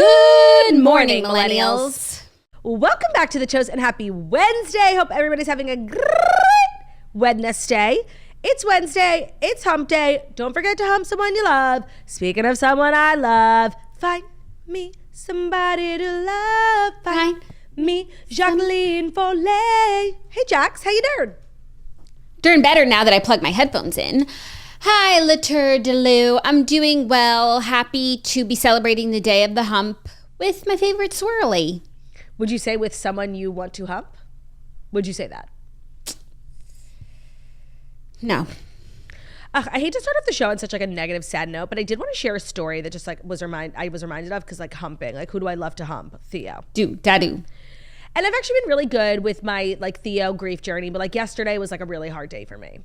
Good morning, millennials. Welcome back to the Toast and happy Wednesday. Hope everybody's having a great Wednesday. It's Wednesday. It's hump day. Don't forget to hump someone you love. Speaking of someone I love, find me somebody to love. Find me Jacqueline Foley. Hey, Jax, how you doing? Doing better now that I plugged my headphones in. Hi, Litter Delou. I'm doing well. Happy to be celebrating the day of the hump with my favorite swirly. Would you say with someone you want to hump? Would you say that? No. I hate to start off the show on such like a negative, sad note, but I did want to share a story that just like I was reminded of because like humping, like who do I love to hump? Theo. Dadu. And I've actually been really good with my like Theo grief journey, but like yesterday was like a really hard day for me.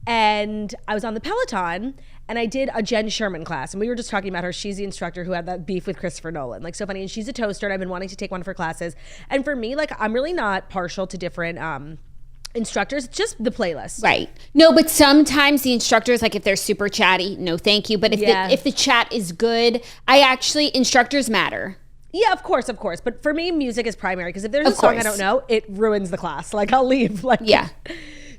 And I was on the Peloton and I did a Jen Sherman class, and we were just talking about her. She's the instructor who had that beef with Christopher Nolan, like so funny. And she's a toaster, and I've been wanting to take one of her classes. And for me, like I'm really not partial to different instructors, it's just the playlist. Right. No, but sometimes the instructors, like if they're super chatty, no thank you. But if the chat is good, instructors matter. Yeah, of course. But for me, music is primary, because if there's a song I don't know, it ruins the class. Like I'll leave. Like yeah.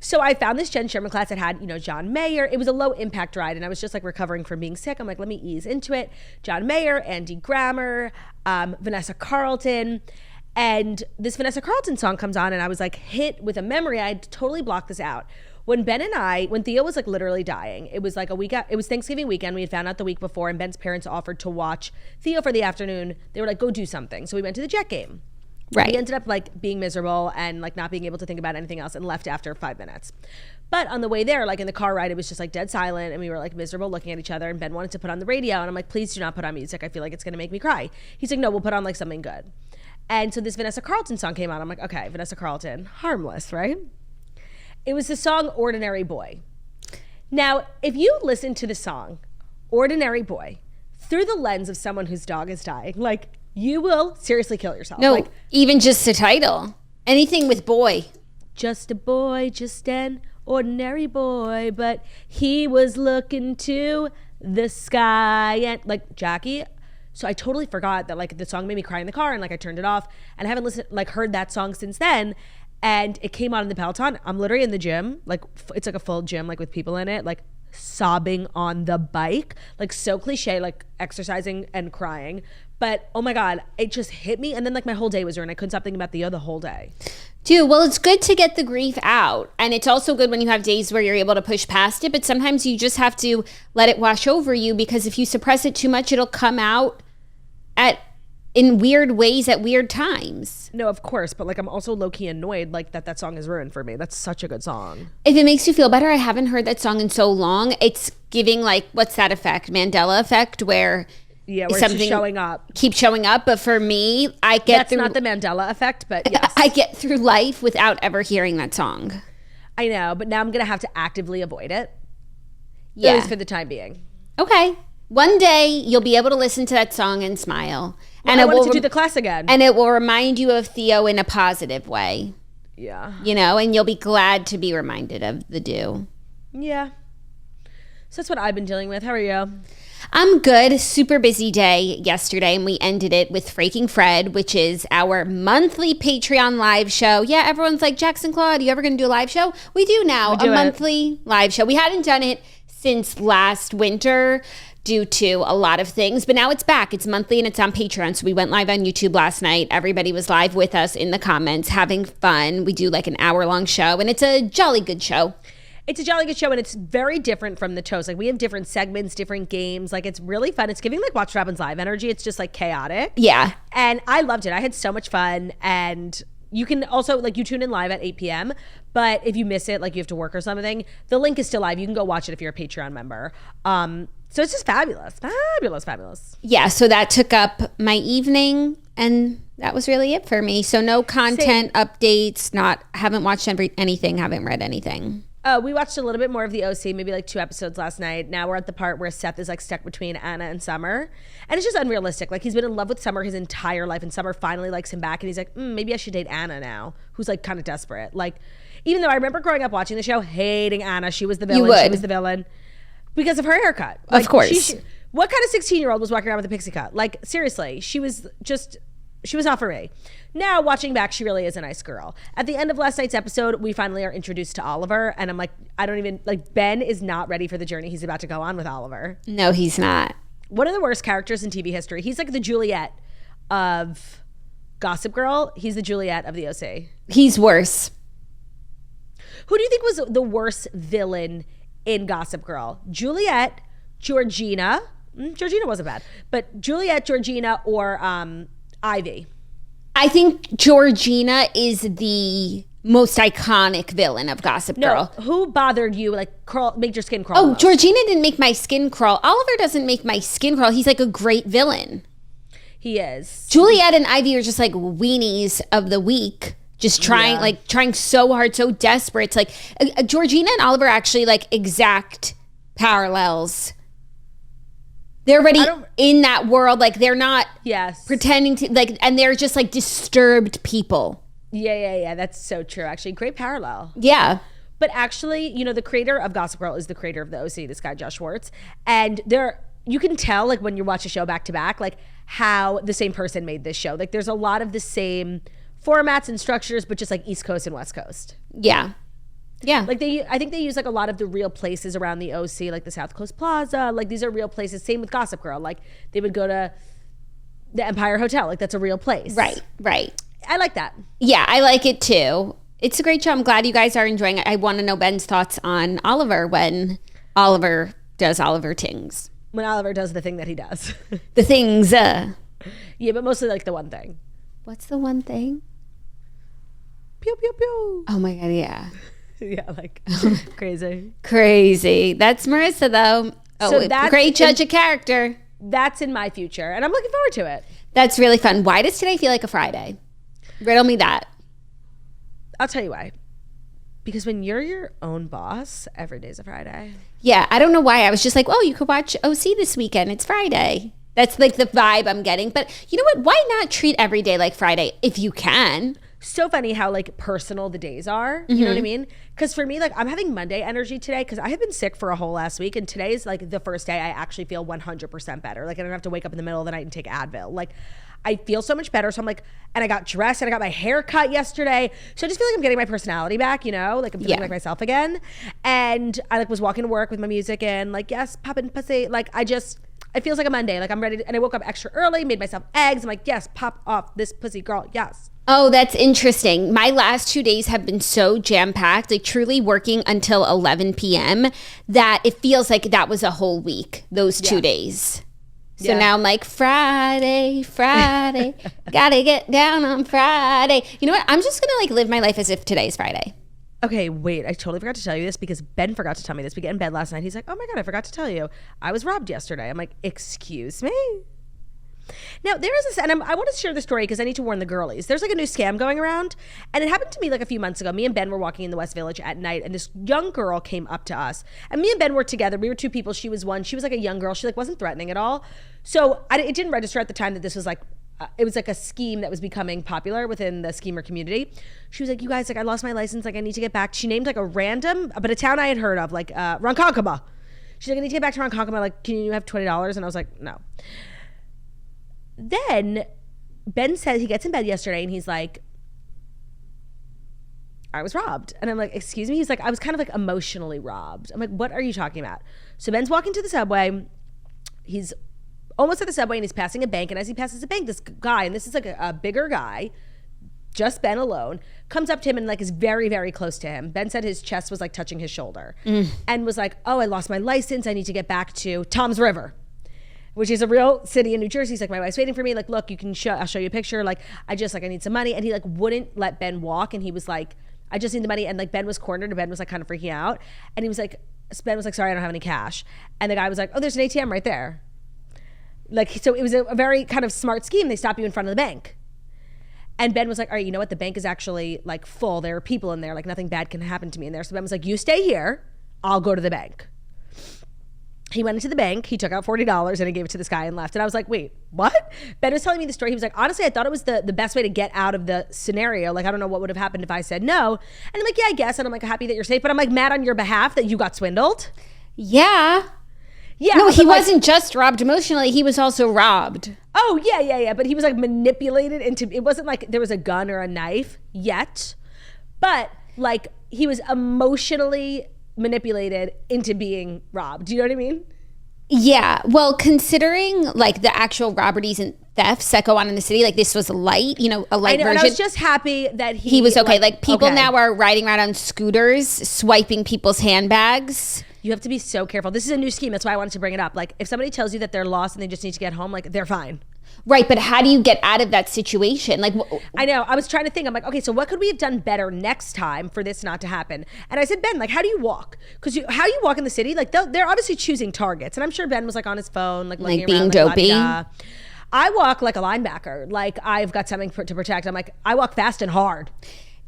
So I found this Jen Sherman class that had, John Mayer. It was a low impact ride, and I was just like recovering from being sick. I'm like, let me ease into it. John Mayer, Andy Grammer, Vanessa Carlton. And this Vanessa Carlton song comes on, and I was like hit with a memory. I had totally blocked this out. When Theo was like literally dying, it was like it was Thanksgiving weekend. We had found out the week before, and Ben's parents offered to watch Theo for the afternoon. They were like, go do something. So we went to the Jet game. Right. We ended up like being miserable and like not being able to think about anything else, and left after 5 minutes. But on the way there, like in the car ride, it was just like dead silent, and we were like miserable looking at each other, and Ben wanted to put on the radio, and I'm like, please do not put on music. I feel like it's going to make me cry. He's like, no, we'll put on like something good. And so this Vanessa Carlton song came on. I'm like, okay, Vanessa Carlton, harmless, right? It was the song Ordinary Boy. Now, if you listen to the song Ordinary Boy through the lens of someone whose dog is dying, like you will seriously kill yourself. No, like, even just the title. Anything with boy. Just a boy, just an ordinary boy, but he was looking to the sky and like Jackie. So I totally forgot that like the song made me cry in the car, and like I turned it off, and I haven't heard that song since then. And it came on in the Peloton. I'm literally in the gym, like it's like a full gym, like with people in it, like sobbing on the bike, like so cliche, like exercising and crying. But oh my God, it just hit me. And then like my whole day was ruined. I couldn't stop thinking about Theo the whole day. Dude, well, it's good to get the grief out. And it's also good when you have days where you're able to push past it. But sometimes you just have to let it wash over you, because if you suppress it too much, it'll come out in weird ways at weird times. No, of course. But like I'm also low-key annoyed like that song is ruined for me. That's such a good song. If it makes you feel better, I haven't heard that song in so long. It's giving like, what's that effect? Mandela effect, where where it's just showing up. Keep showing up. But for me, I get That's not the Mandela effect, but yes. I get through life without ever hearing that song. I know, but now I'm going to have to actively avoid it. Yeah. At least for the time being. Okay. One day you'll be able to listen to that song and smile. Well, and I wanted to do the class again. And it will remind you of Theo in a positive way. Yeah. And you'll be glad to be reminded of the do. Yeah. So that's what I've been dealing with. How are you? I'm good. Super busy day yesterday, and we ended it with Freaking Fred, which is our monthly Patreon live show. Yeah, everyone's like, Jackson Claude, you ever going to do a live show? We do now, monthly live show. We hadn't done it since last winter due to a lot of things, but now it's back. It's monthly and it's on Patreon. So we went live on YouTube last night. Everybody was live with us in the comments, having fun. We do like an hour-long show, and it's a jolly good show. It's a jolly good show, and it's very different from the Toast. Like we have different segments, different games. Like it's really fun. It's giving like Watch What Happens Live energy. It's just like chaotic. Yeah. And I loved it. I had so much fun. And you can also like you tune in live at 8 p.m. But if you miss it, like you have to work or something, the link is still live. You can go watch it if you're a Patreon member. So it's just fabulous. Yeah, so that took up my evening, and that was really it for me. So no content updates, haven't watched anything, haven't read anything. We watched a little bit more of the OC, maybe like 2 episodes last night. Now we're at the part where Seth is like stuck between Anna and Summer. And it's just unrealistic. Like he's been in love with Summer his entire life, and Summer finally likes him back. And he's like, maybe I should date Anna now, who's like kind of desperate. Like, even though I remember growing up watching the show, hating Anna. She was the villain. She was the villain. Because of her haircut. Like, of course. What kind of 16-year-old was walking around with a pixie cut? Like, seriously, she was not for me. Now, watching back, she really is a nice girl. At the end of last night's episode, we finally are introduced to Oliver. And I'm like, Ben is not ready for the journey he's about to go on with Oliver. No, he's not. One of the worst characters in TV history. He's like the Juliet of Gossip Girl. He's the Juliet of the OC. He's worse. Who do you think was the worst villain in Gossip Girl? Juliet, Georgina. Georgina wasn't bad. But Juliet, Georgina, or Ivy. I think Georgina is the most iconic villain of Gossip Girl. No, who bothered you, like, make your skin crawl? Oh, Georgina didn't make my skin crawl. Oliver doesn't make my skin crawl. He's like a great villain. He is. Juliet and Ivy are just like weenies of the week. Just trying so hard, so desperate. It's like Georgina and Oliver actually like exact parallels. They're already in that world. Like they're not pretending to like, and they're just like disturbed people. Yeah. That's so true. Actually, great parallel. Yeah. But actually, the creator of Gossip Girl is the creator of the OC, this guy, Josh Schwartz. And you can tell like when you watch a show back to back, like how the same person made this show. Like there's a lot of the same formats and structures, but just like East Coast and West Coast. Yeah. Like I think they use like a lot of the real places around the OC, like the South Coast Plaza. Like these are real places. Same with Gossip Girl. Like they would go to the Empire Hotel. Like that's a real place. Right. I like that. Yeah, I like it too. It's a great show. I'm glad you guys are enjoying it. I want to know Ben's thoughts on Oliver when Oliver does Oliver things. When Oliver does the thing that he does. The things. Yeah, but mostly like the one thing. What's the one thing? Pew, pew, pew. Oh my God, yeah. Yeah, like crazy. Crazy. That's Marissa, though. Oh, so that's great judge of character. That's in my future, and I'm looking forward to it. That's really fun. Why does today feel like a Friday? Riddle me that. I'll tell you why. Because when you're your own boss, every day's a Friday. Yeah, I don't know why. I was just like, oh, you could watch OC this weekend. It's Friday. That's like the vibe I'm getting. But you know what? Why not treat every day like Friday if you can? So funny how like personal the days are. You know what I mean? Because for me, like I'm having Monday energy today because I have been sick for a whole last week. And today is like the first day I actually feel 100% better. Like I don't have to wake up in the middle of the night and take Advil. Like I feel so much better. So I'm like, and I got dressed and I got my hair cut yesterday. So I just feel like I'm getting my personality back, like I'm feeling like myself again. And I like was walking to work with my music and like, yes, poppin' pussy. Like it feels like a Monday. Like I'm ready and I woke up extra early, made myself eggs. I'm like, yes, pop off this pussy girl. Yes. Oh, that's interesting. My last 2 days have been so jam-packed, like truly working until 11 p.m. that it feels like that was a whole week, those 2 days. So now I'm like, Friday, gotta get down on Friday. You know what? I'm just gonna like live my life as if today's Friday. Okay, wait, I totally forgot to tell you this because Ben forgot to tell me this. We get in bed last night. He's like, oh my God, I forgot to tell you. I was robbed yesterday. I'm like, excuse me? Now, there is this, and I want to share the story because I need to warn the girlies. There's like a new scam going around, and it happened to me like a few months ago. Me and Ben were walking in the West Village at night, and this young girl came up to us. And me and Ben were together. We were two people. She was one. She was like a young girl. She like wasn't threatening at all. So it didn't register at the time that this was like, it was like a scheme that was becoming popular within the schemer community. She was like, you guys, like I lost my license. Like I need to get back. She named like a random, but a town I had heard of, like Ronkonkoma. She's like, I need to get back to Ronkonkoma. Like, can you have $20? And I was like, no. Then Ben said he gets in bed yesterday and he's like, I was robbed. And I'm like, excuse me? He's like, I was kind of like emotionally robbed. I'm like, what are you talking about? So Ben's walking to the subway. He's almost at the subway and he's passing a bank. And as he passes a bank, this guy, and this is like a bigger guy, just Ben alone, comes up to him and like is very, very close to him. Ben said his chest was like touching his shoulder and was like, oh, I lost my license. I need to get back to Tom's River, which is a real city in New Jersey. He's like, my wife's waiting for me. Like, look, I'll show you a picture. Like, I need some money. And he like wouldn't let Ben walk. And he was like, I just need the money. And like Ben was cornered and Ben was like kind of freaking out. And he was like, Ben was like, sorry, I don't have any cash. And the guy was like, oh, there's an ATM right there. Like, so it was a very kind of smart scheme. They stop you in front of the bank. And Ben was like, all right, you know what? The bank is actually like full. There are people in there. Like nothing bad can happen to me in there. So Ben was like, you stay here. I'll go to the bank. He went into the bank, he took out $40 and he gave it to this guy and left. And I was like, wait, what? Ben was telling me the story. He was like, honestly, I thought it was the best way to get out of the scenario. Like, I don't know what would have happened if I said no. And I'm like, yeah, I guess. And I'm like, happy that you're safe. But I'm like mad on your behalf that you got swindled. Yeah. Yeah. No, he wasn't just robbed emotionally. He was also robbed. Oh, yeah. But he was like manipulated into, it wasn't like there was a gun or a knife yet, but like he was emotionally manipulated into being robbed. Do you know what I mean? Yeah. Well, considering like the actual robberies and thefts that go on in the city, like this was light, a light version. And I was just happy that he was okay. Like people now are riding around on scooters, swiping people's handbags. You have to be so careful. This is a new scheme. That's why I wanted to bring it up. Like if somebody tells you that they're lost and they just need to get home, like they're fine. Right, but how do you get out of that situation? Like, I know. I was trying to think. I'm like, okay, so what could we have done better next time for this not to happen? And I said, Ben, like, how do you walk? Because how you walk in the city, like, they're obviously choosing targets. And I'm sure Ben was like on his phone, like looking being around, dopey. La-di-da. I walk like a linebacker. Like I've got something to protect. I'm like, I walk fast and hard.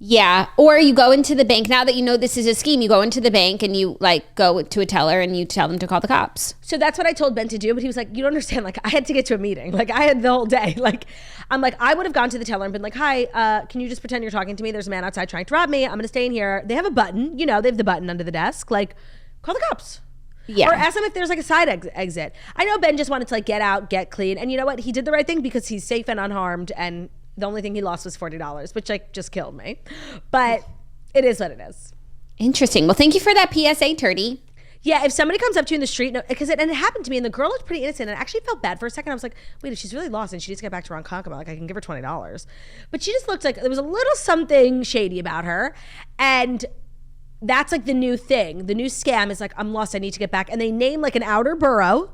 Yeah. Or you go into the bank. Now that you know this is a scheme, you go into the bank and you like go to a teller and you tell them to call the cops. So that's what I told Ben to do. But he was like, you don't understand. Like I had to get to a meeting. Like I had the whole day. Like I'm like, I would have gone to the teller and been like, hi, can you just pretend you're talking to me? There's a man outside trying to rob me. I'm going to stay in here. They have a button. They have the button under the desk. Like call the cops. Yeah. Or ask them if there's like a side exit. I know Ben just wanted to like get out, get clean. And you know what? He did the right thing because he's safe and unharmed. And the only thing he lost was $40, which like just killed me. But it is what it is. Interesting. Well, thank you for that PSA, Turdy. Yeah, if somebody comes up to you in the street, because it happened to me, and the girl looked pretty innocent, and I actually felt bad for a second. I was like, wait, if she's really lost and she needs to get back to Ronkonkoma, like I can give her $20. But she just looked like there was a little something shady about her. And that's like the new thing. The new scam is like, I'm lost, I need to get back. And they name like an outer borough.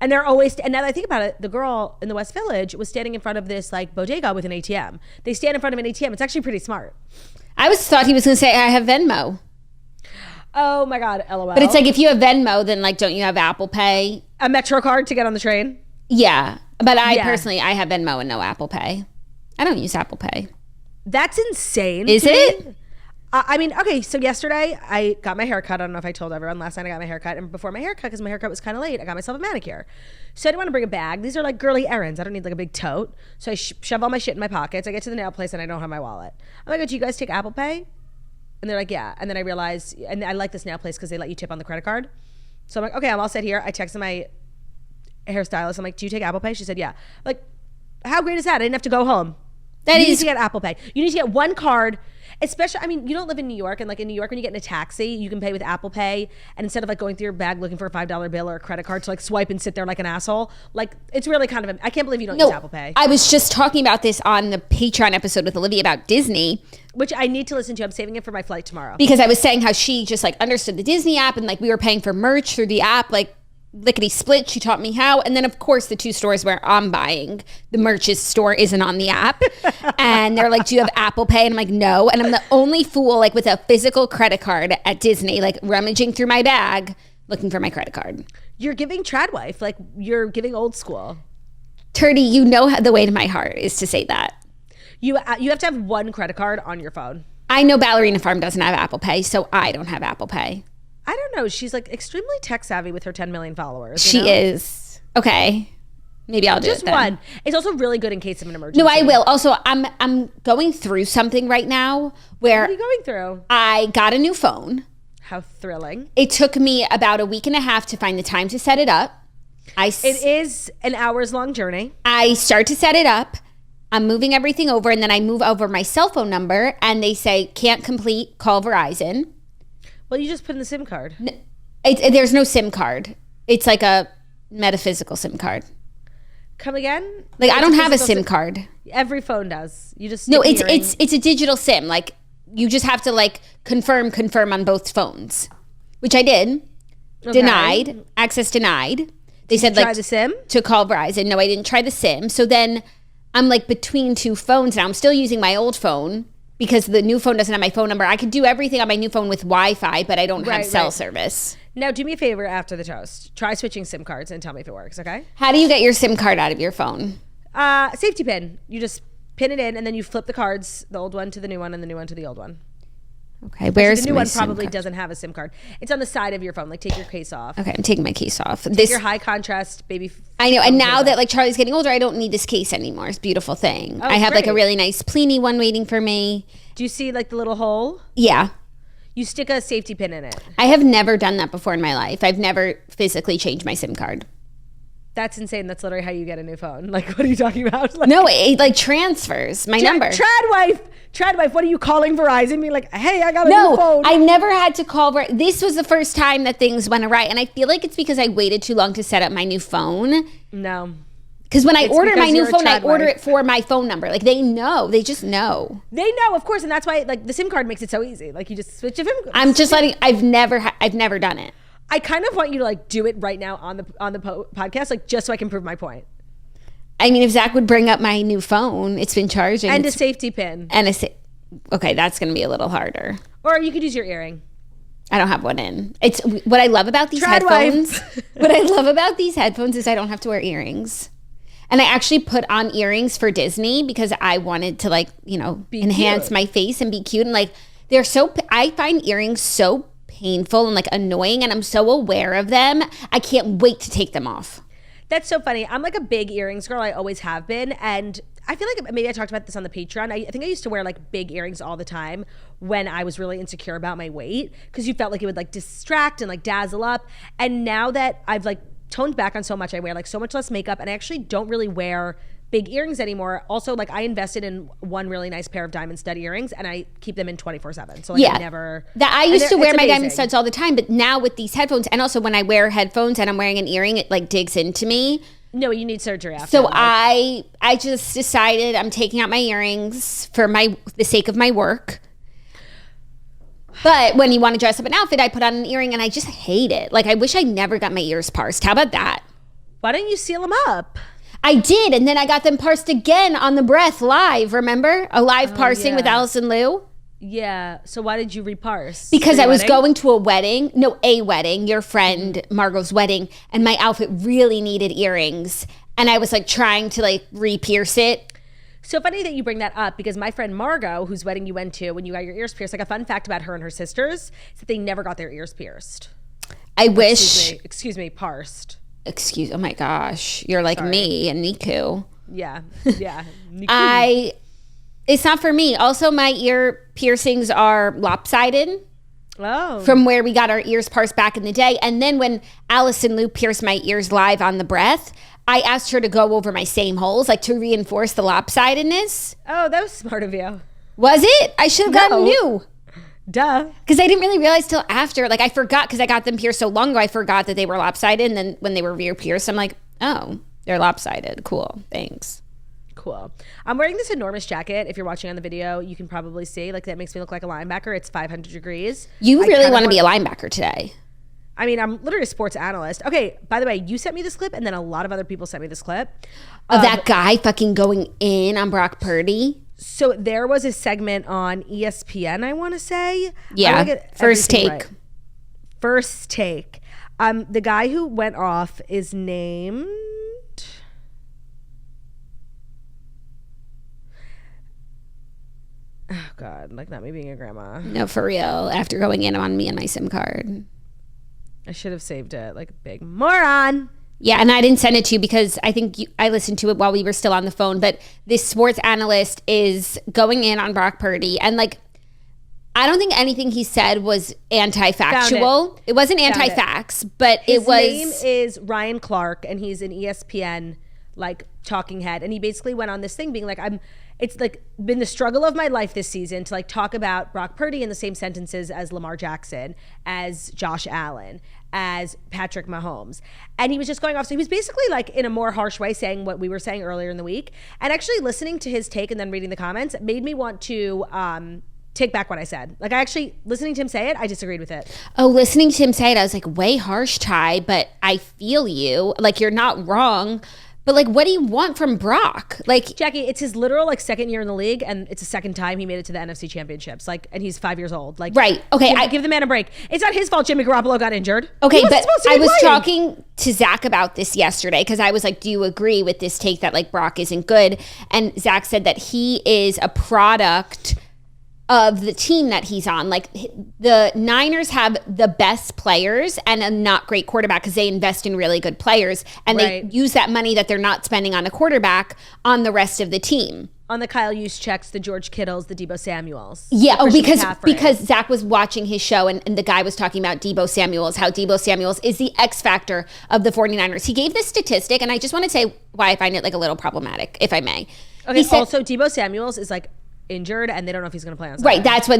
And they're always, and now that I think about it, the girl in the West Village was standing in front of this like bodega with an ATM. They stand in front of an ATM. It's actually pretty smart. I was thought he was going to say, I have Venmo. Oh my God, LOL. But it's like, if you have Venmo, then like, don't you have Apple Pay? A Metro card to get on the train? Yeah. But I personally, I have Venmo and no Apple Pay. I don't use Apple Pay. That's insane. Is it? I mean, okay, so yesterday I got my haircut. I don't know if I told everyone. Last night I got my haircut. And before my haircut, because my haircut was kind of late, I got myself a manicure. So I didn't want to bring a bag. These are like girly errands. I don't need like a big tote. So I shove all my shit in my pockets. I get to the nail place and I don't have my wallet. I'm like, do you guys take Apple Pay? And they're like, yeah. And then I realized, and I like this nail place because they let you tip on the credit card. So I'm like, okay, I'm all set here. I texted my hairstylist. I'm like, do you take Apple Pay? She said, yeah. Like, how great is that? I didn't have to go home. You need to get Apple Pay. You need to get one card. Especially, I mean, you don't live in New York, and like in New York, when you get in a taxi, you can pay with Apple Pay, and instead of like going through your bag looking for a $5 bill or a credit card to like swipe and sit there like an asshole, like it's really kind of, I can't believe you don't use Apple Pay. I was just talking about this on the Patreon episode with Olivia about Disney, which I need to listen to. I'm saving it for my flight tomorrow. Because I was saying how she just like understood the Disney app, and like we were paying for merch through the app, like lickety split. She taught me how. And then of course the two stores where I'm buying the merch's store isn't on the app. And they're like, do you have Apple Pay? And I'm like, no. And I'm the only fool like with a physical credit card at Disney, like rummaging through my bag looking for my credit card. You're giving tradwife, like you're giving old school. Turdy, you know how the way to my heart is to say that. You have to have one credit card on your phone. I know Ballerina Farm doesn't have Apple Pay, so I don't have Apple Pay. I don't know. She's like extremely tech savvy with her 10 million followers. She is. Okay. Maybe I'll do just it then. one. It's also really good in case of an emergency. No, I will. Also, I'm going through something right now where what are you going through? I got a new phone. How thrilling. It took me about a week and a half to find the time to set it up. It is an hours long journey. I start to set it up. I'm moving everything over, and then I move over my cell phone number, and they say, can't complete, call Verizon. Well, you just put in the SIM card. There's no SIM card. It's like a metaphysical SIM card. Come again? Like I don't have a SIM card. Every phone does. You just no. It's a digital SIM. Like you just have to like confirm on both phones, which I did. Okay. Denied. Access denied. They said like try the SIM to call Verizon. No, I didn't try the SIM. So then I'm like between two phones now. I'm still using my old phone. Because the new phone doesn't have my phone number. I could do everything on my new phone with Wi-Fi, but I don't have cell service. Now, do me a favor after the toast. Try switching SIM cards and tell me if it works, okay? How do you get your SIM card out of your phone? Safety pin. You just pin it in, and then you flip the cards, the old one to the new one, and the new one to the old one. Okay, where's the new my one? SIM Probably card? doesn't have a SIM card. It's on the side of your phone. Like, take your case off. Okay, I'm taking my case off. Take your high contrast baby. I know, and now that like Charlie's getting older, I don't need this case anymore. It's a beautiful thing. I have like a really nice Pliny one waiting for me. Do you see like the little hole? Yeah. You stick a safety pin in it. I have never done that before in my life. I've never physically changed my SIM card. That's insane. That's literally how you get a new phone. Like, what are you talking about? Like, no, it like transfers my number. Trad wife, what are you calling Verizon? Be like, hey, I got a new phone. I never had to call. This was the first time that things went awry. And I feel like it's because I waited too long to set up my new phone. No. Because when I order my new phone, I order it for my phone number. Like, they know. They just know. They know, of course. And that's why, like, the SIM card makes it so easy. Like, you just switch it. I'm just letting, I've never done it. I kind of want you to, like, do it right now on the podcast, like, just so I can prove my point. I mean, if Zach would bring up my new phone, it's been charging. And a safety pin. Okay, that's going to be a little harder. Or you could use your earring. I don't have one in. It's what I love about these headphones. What I love about these headphones is I don't have to wear earrings. And I actually put on earrings for Disney because I wanted to, like, you know, enhance my face and be cute. And like, I find earrings so painful and like annoying, and I'm so aware of them. I can't wait to take them off. That's so funny. I'm like a big earrings girl. I always have been. And I feel like maybe I talked about this on the Patreon. I think I used to wear like big earrings all the time when I was really insecure about my weight, because you felt like it would like distract and like dazzle up. And now that I've like toned back on so much, I wear like so much less makeup, and I actually don't really wear big earrings anymore. Also, like, I invested in one really nice pair of diamond stud earrings, and I keep them in 24/7. So like, I used to wear my diamond studs all the time, but now with these headphones, and also when I wear headphones and I'm wearing an earring, it like digs into me. No, you need surgery after. So I just decided I'm taking out my earrings for the sake of my work. But when you want to dress up an outfit, I put on an earring, and I just hate it. Like, I wish I never got my ears parsed. How about that? Why don't you seal them up? I did, and then I got them parsed again on the Breath live, remember? A live parsing with Allison Liu. Yeah, so why did you reparse? Because I was going to a wedding, your friend Margot's wedding, and my outfit really needed earrings, and I was like trying to like re-pierce it. So funny that you bring that up, because my friend Margot, whose wedding you went to when you got your ears pierced, like a fun fact about her and her sisters is that they never got their ears pierced. Excuse me, parsed. Oh my gosh, you're like me and Niku. Yeah. It's not for me. Also, my ear piercings are lopsided. Oh. From where we got our ears parsed back in the day. And then when Allison Liu pierced my ears live on the Breath, I asked her to go over my same holes, like to reinforce the lopsidedness. Oh, that was smart of you. Was it? I should have gotten new. Duh. Because I didn't really realize till after. Like, I forgot, because I got them pierced so long ago, I forgot that they were lopsided. And then when they were rear pierced, I'm like, oh, they're lopsided. Cool. Thanks. Cool. I'm wearing this enormous jacket. If you're watching on the video, you can probably see, like, that makes me look like a linebacker. It's 500 degrees. You really want to be a linebacker today. I mean, I'm literally a sports analyst. Okay, by the way, you sent me this clip, and then a lot of other people sent me this clip. Of that guy fucking going in on Brock Purdy? So there was a segment on ESPN, I want to say. Yeah, First Take. Right. First Take. The guy who went off is named... Oh, God. Like, not me being a grandma. No, for real. After going in on me and my SIM card. I should have saved it. Like a big moron. Yeah, and I didn't send it to you because I think I listened to it while we were still on the phone. But this sports analyst is going in on Brock Purdy. And, like, I don't think anything he said was anti-factual. It wasn't anti-facts, but it was... His name is Ryan Clark, and he's an ESPN, like, talking head. And he basically went on this thing being like, it's like been the struggle of my life this season to like talk about Brock Purdy in the same sentences as Lamar Jackson, as Josh Allen, as Patrick Mahomes. And he was just going off. So he was basically like in a more harsh way saying what we were saying earlier in the week. And actually listening to his take and then reading the comments made me want to take back what I said. Like, I actually, listening to him say it, I disagreed with it. Oh, listening to him say it, I was like, way harsh, Ty, but I feel you. Like, you're not wrong. But, like, what do you want from Brock? Like, Jackie, it's his literal, like, second year in the league, and it's the second time he made it to the NFC Championships. Like, and he's 5 years old. Like, right. Okay. Give the man a break. It's not his fault Jimmy Garoppolo got injured. Okay, but I was talking to Zach about this yesterday because I was like, do you agree with this take that, like, Brock isn't good? And Zach said that he is a product of the team that he's on. Like, the Niners have the best players and a not great quarterback because they invest in really good players, and they use that money that they're not spending on a quarterback on the rest of the team. On the Kyle Juszczyks, the George Kittles, the Deebo Samuels. Yeah, McCaffrey. because Zach was watching his show and the guy was talking about Deebo Samuels, how Deebo Samuels is the X factor of the 49ers. He gave this statistic, and I just want to say why I find it like a little problematic, if I may. Okay, he said, also Deebo Samuels is like injured and they don't know if he's going to play on Sunday. Right, that's why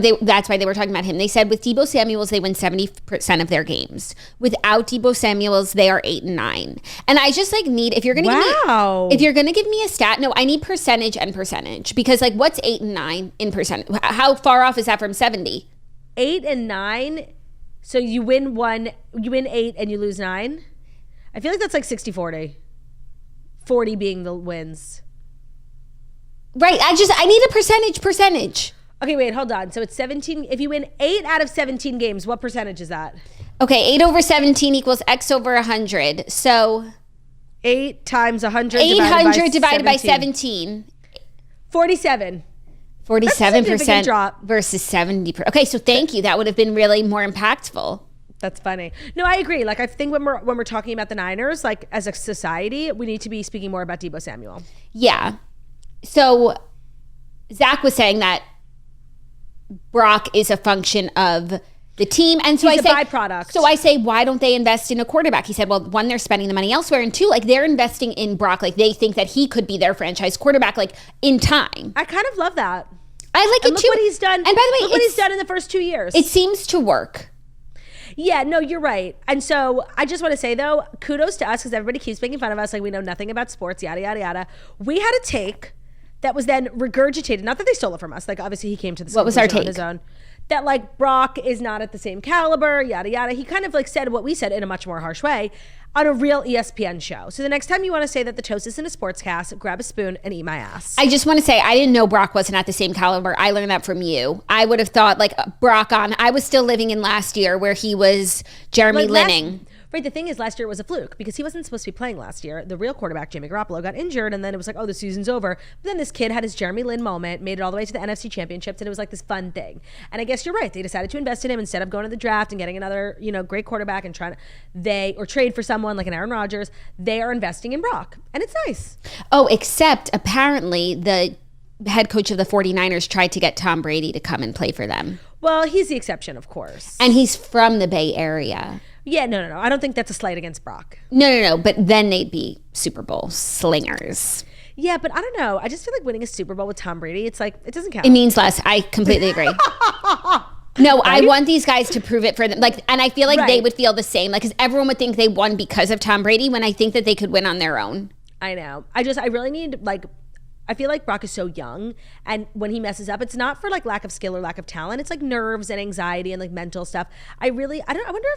they were talking about him. They said with Deebo Samuels they win 70% of their games. Without Deebo Samuels they are 8-9. And I just like need if you're going to give me a stat, no, I need percentage and percentage because like what's 8 and 9 in percent? How far off is that from 70? 8 and 9. So you win 8 and you lose 9. I feel like that's like 60-40. 40 being the wins. Right. I need a percentage. Okay, wait, hold on. So it's 17. If you win 8 out of 17 games, what percentage is that? Okay, 8 over 17 equals X over 100. So 8 times 100 divided by 17. 47. 47% drop. Versus 70%. Okay, so thank you. That would have been really more impactful. That's funny. No, I agree. Like I think when we're talking about the Niners, like as a society, we need to be speaking more about Deebo Samuel. Yeah. So Zach was saying that Brock is a function of the team. And so he's a byproduct. So I say, why don't they invest in a quarterback? He said, well, one, they're spending the money elsewhere. And two, like they're investing in Brock. Like they think that he could be their franchise quarterback, like in time. I kind of love that. I like it look too. What he's done. And by the way, look what he's done in the first 2 years. It seems to work. Yeah, no, you're right. And so I just want to say, though, kudos to us because everybody keeps making fun of us like we know nothing about sports, yada, yada, yada. We had a take that was then regurgitated. Not that they stole it from us. Like, obviously, he came to this conclusion on his own. That, like, Brock is not at the same caliber, yada, yada. He kind of, like, said what we said in a much more harsh way on a real ESPN show. So the next time you want to say that the toast isn't a sportscast, grab a spoon and eat my ass. I just want to say, I didn't know Brock wasn't at the same caliber. I learned that from you. I would have thought, like, Brock I was still living in last year where he was Jeremy Linning. Right, the thing is, last year it was a fluke because he wasn't supposed to be playing last year. The real quarterback, Jimmy Garoppolo, got injured, and then it was like, oh, the season's over. But then this kid had his Jeremy Lin moment, made it all the way to the NFC Championships, and it was like this fun thing. And I guess you're right. They decided to invest in him instead of going to the draft and getting another, great quarterback and or trade for someone like an Aaron Rodgers. They are investing in Brock, and it's nice. Oh, except apparently the head coach of the 49ers tried to get Tom Brady to come and play for them. Well, he's the exception, of course. And he's from the Bay Area. Yeah, no. I don't think that's a slight against Brock. No. But then they'd be Super Bowl slingers. Yeah, but I don't know. I just feel like winning a Super Bowl with Tom Brady, it's like, it doesn't count. It means less. I completely agree. No, right? I want these guys to prove it for them. Like, and I feel like they would feel the same. Like, because everyone would think they won because of Tom Brady when I think that they could win on their own. I know. I really need, like, I feel like Brock is so young, and when he messes up, it's not for like lack of skill or lack of talent. It's like nerves and anxiety and like mental stuff. I wonder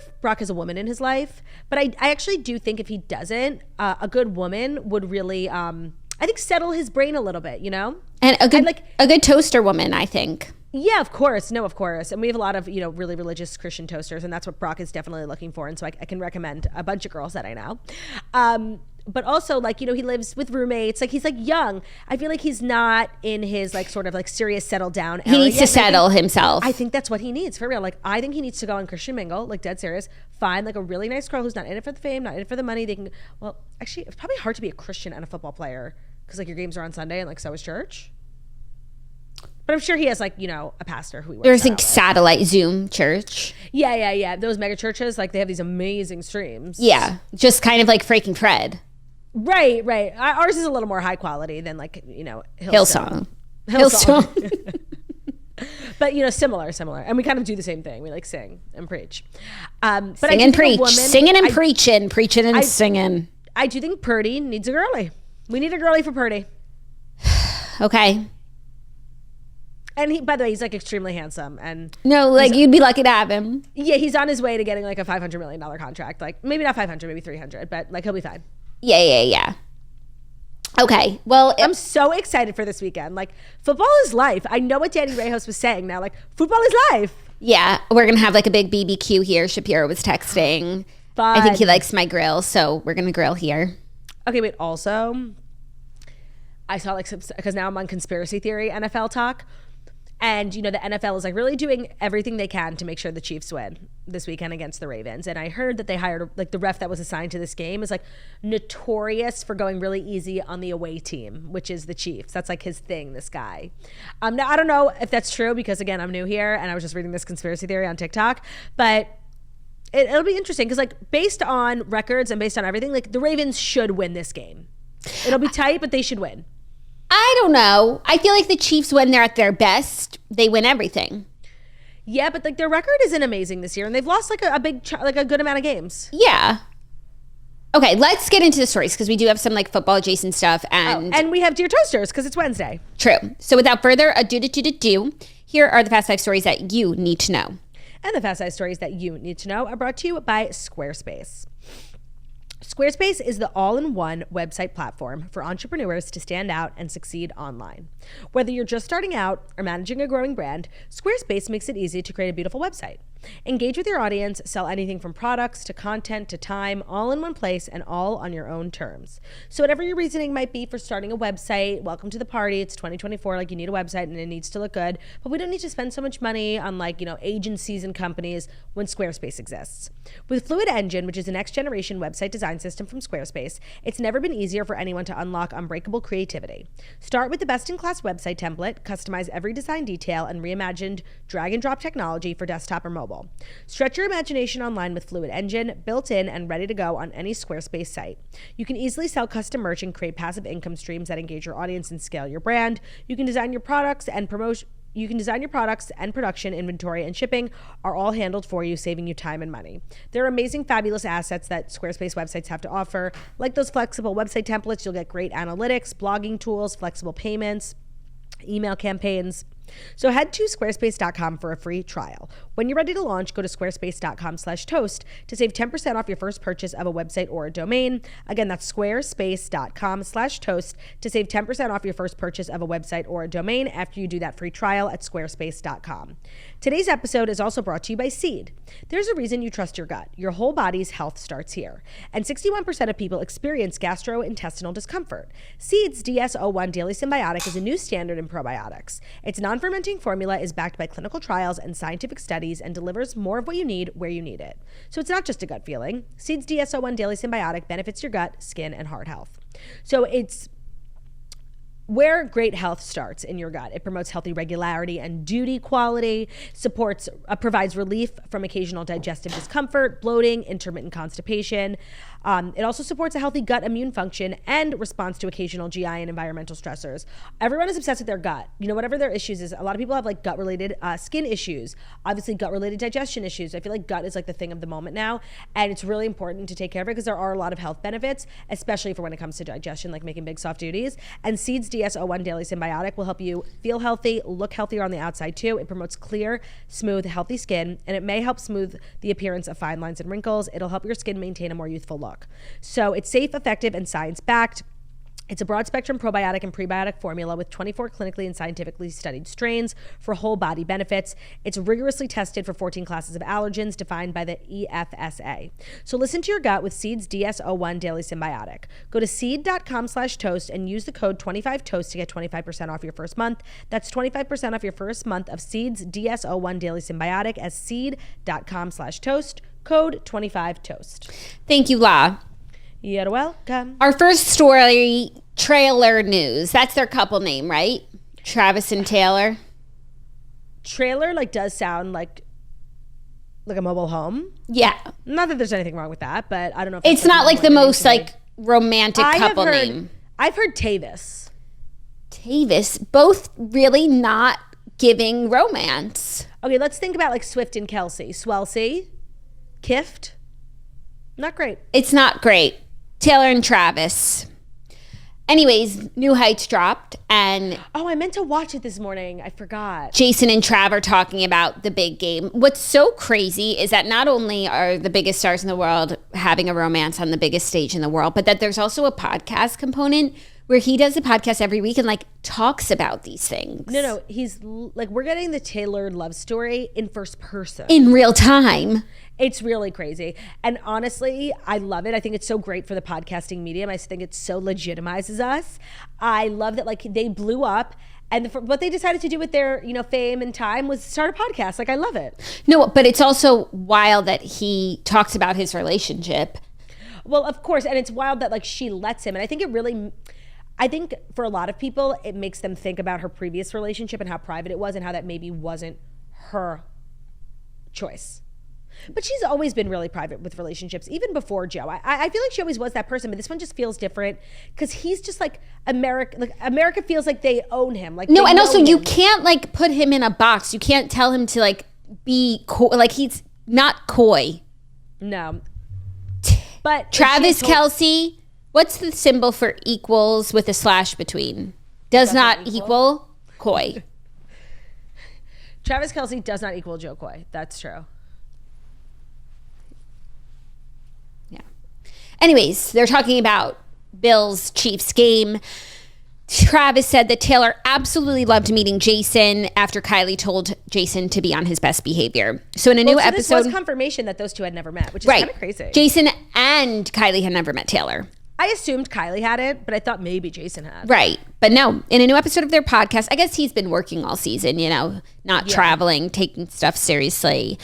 if Brock has a woman in his life, but I actually do think if he doesn't, a good woman would really, I think, settle his brain a little bit, And a good toaster woman, I think. Yeah, of course. No, of course. And we have a lot of, really religious Christian toasters, and that's what Brock is definitely looking for. And so I can recommend a bunch of girls that I know. But also, like, he lives with roommates. Like, he's, like, young. I feel like he's not in his, like, sort of, like, serious settle down era. He needs to settle himself. I think that's what he needs, for real. Like, I think he needs to go on Christian Mingle, like, dead serious. Find, like, a really nice girl who's not in it for the fame, not in it for the money. They can, well, actually, it's probably hard to be a Christian and a football player because, like, your games are on Sunday and, like, so is church. But I'm sure he has, like, a pastor who he works There's, like, satellite Zoom church. Yeah. Those mega churches, like, they have these amazing streams. Yeah. Just kind of like Freaking Fred. Right. Ours is a little more high quality than, like, Hillsong. But, similar. And we kind of do the same thing. We, like, sing and preach. But sing and preach. Singing and preaching. Preaching and singing. I do think Purdy needs a girly. We need a girly for Purdy. Okay. And by the way, he's, like, extremely handsome. And no, like, you'd be lucky to have him. Yeah, he's on his way to getting, like, a $500 million contract. Like, maybe not 500, maybe 300, but, like, he'll be fine. Yeah. Okay, well, I'm so excited for this weekend. Like, football is life. I know what Danny Rehos was saying now. Like, football is life. Yeah, we're gonna have like a big BBQ here. Shapiro was texting. Fun. I think he likes my grill, so we're gonna grill here. Okay, wait. Also, I saw, like, because now I'm on conspiracy theory NFL talk, And, the NFL is like really doing everything they can to make sure the Chiefs win this weekend against the Ravens. And I heard that they hired, like, the ref that was assigned to this game is like notorious for going really easy on the away team, which is the Chiefs. That's like his thing, this guy. Now, I don't know if that's true because, again, I'm new here and I was just reading this conspiracy theory on TikTok. But it'll be interesting because, like, based on records and based on everything, like, the Ravens should win this game. It'll be tight, but they should win. I don't know. I feel like the Chiefs, when they're at their best, they win everything. Yeah, but like their record isn't amazing this year, and they've lost like a good amount of games. Yeah. Okay, let's get into the stories because we do have some like football adjacent stuff, and we have Dear Toasters because it's Wednesday. True. So without further ado, here are the Fast 5 stories that you need to know. And the Fast 5 stories that you need to know are brought to you by Squarespace. Squarespace is the all-in-one website platform for entrepreneurs to stand out and succeed online. Whether you're just starting out or managing a growing brand, Squarespace makes it easy to create a beautiful website. Engage with your audience, sell anything from products to content to time, all in one place and all on your own terms. So whatever your reasoning might be for starting a website, welcome to the party. It's 2024, like you need a website and it needs to look good, but we don't need to spend so much money on agencies and companies when Squarespace exists. With Fluid Engine, which is the next generation website design system from Squarespace, it's never been easier for anyone to unlock unbreakable creativity. Start with the best-in-class website template, customize every design detail, and reimagined drag-and-drop technology for desktop or mobile. Stretch your imagination online with Fluid Engine, built in and ready to go on any Squarespace site. You can easily sell custom merch and create passive income streams that engage your audience and scale your brand. You can design your products and production, inventory, and shipping are all handled for you, saving you time and money. There are amazing, fabulous assets that Squarespace websites have to offer, like those flexible website templates. You'll get great analytics, blogging tools, flexible payments, email campaigns. So head to squarespace.com for a free trial. When you're ready to launch, go to squarespace.com/toast to save 10% off your first purchase of a website or a domain. Again, that's squarespace.com/toast to save 10% off your first purchase of a website or a domain after you do that free trial at squarespace.com. Today's episode is also brought to you by Seed. There's a reason you trust your gut. Your whole body's health starts here. And 61% of people experience gastrointestinal discomfort. Seed's DS-01 Daily Symbiotic is a new standard in probiotics. Its non-fermenting formula is backed by clinical trials and scientific studies and delivers more of what you need where you need it. So it's not just a gut feeling. Seed's DS-01 Daily Symbiotic benefits your gut, skin, and heart health. So it's where great health starts in your gut. It promotes healthy regularity and duty quality, provides relief from occasional digestive discomfort, bloating, intermittent constipation. It also supports a healthy gut immune function and response to occasional GI and environmental stressors. Everyone is obsessed with their gut. Whatever their issues is, a lot of people have like gut-related skin issues, obviously gut-related digestion issues. I feel like gut is like the thing of the moment now, and it's really important to take care of it because there are a lot of health benefits, especially for when it comes to digestion, like making big soft duties. And Seed's DS-01 Daily Symbiotic will help you feel healthy, look healthier on the outside too. It promotes clear, smooth, healthy skin, and it may help smooth the appearance of fine lines and wrinkles. It'll help your skin maintain a more youthful look. So it's safe, effective, and science-backed. It's a broad-spectrum probiotic and prebiotic formula with 24 clinically and scientifically studied strains for whole body benefits. It's rigorously tested for 14 classes of allergens defined by the EFSA. So listen to your gut with Seed's DS-01 Daily Symbiotic. Go to seed.com/toast and use the code 25toast to get 25% off your first month. That's 25% off your first month of Seed's DS-01 Daily Symbiotic at seed.com/toast, code 25toast. Thank you, La. You're welcome. Our first story, Trailer News. That's their couple name, right? Travis and Taylor. Trailer does sound like a mobile home. Yeah. Not that there's anything wrong with that, but I don't know if it's not like the most romantic couple name. I've heard Tavis. Tavis, both really not giving romance. Okay, let's think about Swift and Kelce. Swelsey, Kift. Not great. It's not great. Taylor and Travis. Anyways, New Heights dropped and... Oh, I meant to watch it this morning. I forgot. Jason and Trav are talking about the big game. What's so crazy is that not only are the biggest stars in the world having a romance on the biggest stage in the world, but that there's also a podcast component where he does a podcast every week and like talks about these things. No, he's like, we're getting the Taylor love story in first person. In real time. It's really crazy. And honestly, I love it. I think it's so great for the podcasting medium. I think it so legitimizes us. I love that like they blew up. And what they decided to do with their, fame and time was start a podcast. Like, I love it. No, but it's also wild that he talks about his relationship. Well, of course. And it's wild that, like, she lets him. And I think for a lot of people, it makes them think about her previous relationship and how private it was and how that maybe wasn't her choice. But she's always been really private with relationships, even before Joe. I feel like she always was that person, but this one just feels different because he's just like America. Like America feels like they own him. Like no, and also you can't like put him in a box. You can't tell him to like be coy. Like he's not coy. No, but Travis Kelce. What's the symbol for equals with a slash between? Does not equal coy. Travis Kelce does not equal Joe Coy. That's true. Anyways, they're talking about Bills Chiefs game. Travis said that Taylor absolutely loved meeting Jason after Kylie told Jason to be on his best behavior. So in a new episode, this was confirmation that those two had never met, which is kind of crazy. Jason and Kylie had never met Taylor. I assumed Kylie had it, but I thought maybe Jason had. Right. But no, in a new episode of their podcast, I guess he's been working all season, not traveling, taking stuff seriously.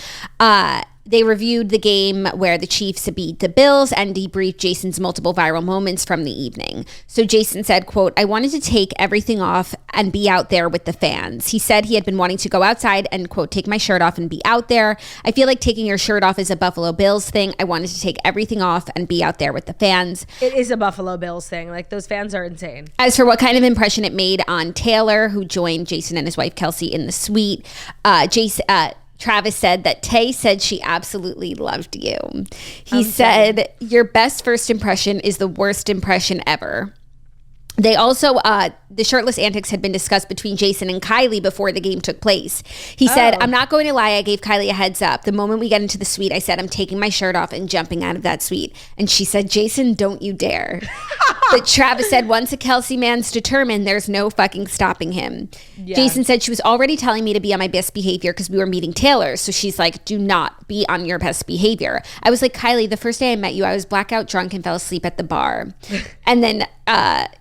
They reviewed the game where the Chiefs beat the Bills and debriefed Jason's multiple viral moments from the evening. So Jason said, quote, I wanted to take everything off and be out there with the fans. He said he had been wanting to go outside and, quote, take my shirt off and be out there. I feel like taking your shirt off is a Buffalo Bills thing. I wanted to take everything off and be out there with the fans. It is a Buffalo Bills thing. Like, those fans are insane. As for what kind of impression it made on Taylor, who joined Jason and his wife Kelce in the suite, Travis said that Tay said she absolutely loved you. He said, your best first impression is the worst impression ever. They also, the shirtless antics had been discussed between Jason and Kylie before the game took place. He said, I'm not going to lie, I gave Kylie a heads up. The moment we get into the suite, I said, I'm taking my shirt off and jumping out of that suite. And she said, Jason, don't you dare. But Travis said, once a Kelce man's determined, there's no fucking stopping him. Yeah. Jason said she was already telling me to be on my best behavior because we were meeting Taylor. So she's like, do not be on your best behavior. I was like, Kylie, the first day I met you, I was blackout drunk and fell asleep at the bar. And then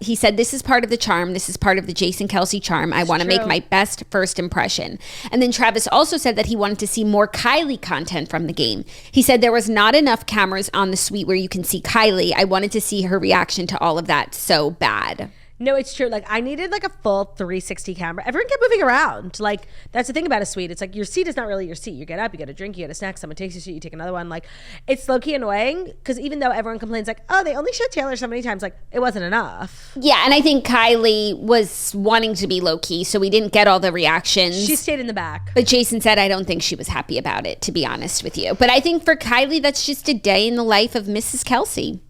he said, this is part of the charm. This is part of the Jason Kelce charm. I want to make my best first impression. And then Travis also said that he wanted to see more Kylie content from the game. He said there was not enough cameras on the suite where you can see Kylie. I wanted to see her reaction to all of that so bad. No, it's true. Like, I needed like a full 360 camera. Everyone kept moving around. Like, that's the thing about a suite. It's like your seat is not really your seat. You get up, you get a drink, you get a snack, someone takes your seat, you take another one. Like, it's low-key annoying because even though everyone complains like, oh, they only showed Taylor so many times, like, it wasn't enough. Yeah, and I think Kylie was wanting to be low-key, so we didn't get all the reactions. She stayed in the back. But Jason said I don't think she was happy about it, to be honest with you. But I think for Kylie, that's just a day in the life of Mrs. Kelce.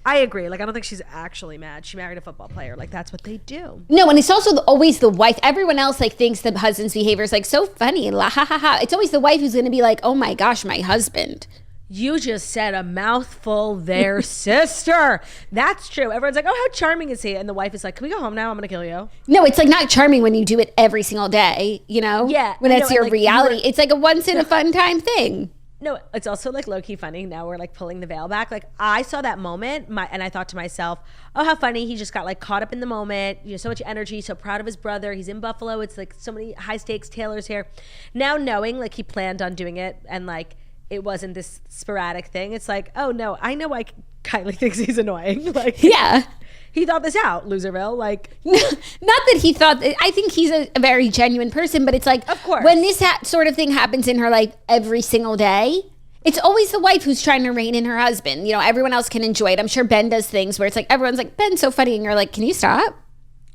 I agree. Like, I don't think she's actually mad. She married a football player. Like, that's what they do. No, and it's also always the wife. Everyone else, like, thinks the husband's behavior is, like, so funny. La ha ha ha. It's always the wife who's going to be like, oh, my gosh, my husband. You just said a mouthful there, sister. That's true. Everyone's like, oh, how charming is he? And the wife is like, can we go home now? I'm going to kill you. No, it's, like, not charming when you do it every single day, you know? Yeah. When it's your reality. It's, like, a once-in-a-fun-time thing. No, it's also like low-key funny. Now we're like pulling the veil back. Like, I saw that moment and I thought to myself, oh, how funny. He just got like caught up in the moment. So much energy, so proud of his brother. He's in Buffalo. It's like so many high stakes. Taylor's here. Now knowing like he planned on doing it and like it wasn't this sporadic thing. It's like, oh no, I know why Kylie thinks he's annoying. Like, yeah. He thought this out, Loserville. Like, not that he thought. I think he's a very genuine person, but it's like, of course, when this sort of thing happens in her life every single day, it's always the wife who's trying to rein in her husband. You know, everyone else can enjoy it. I'm sure Ben does things where it's like everyone's like, Ben's so funny, and you're like, can you stop?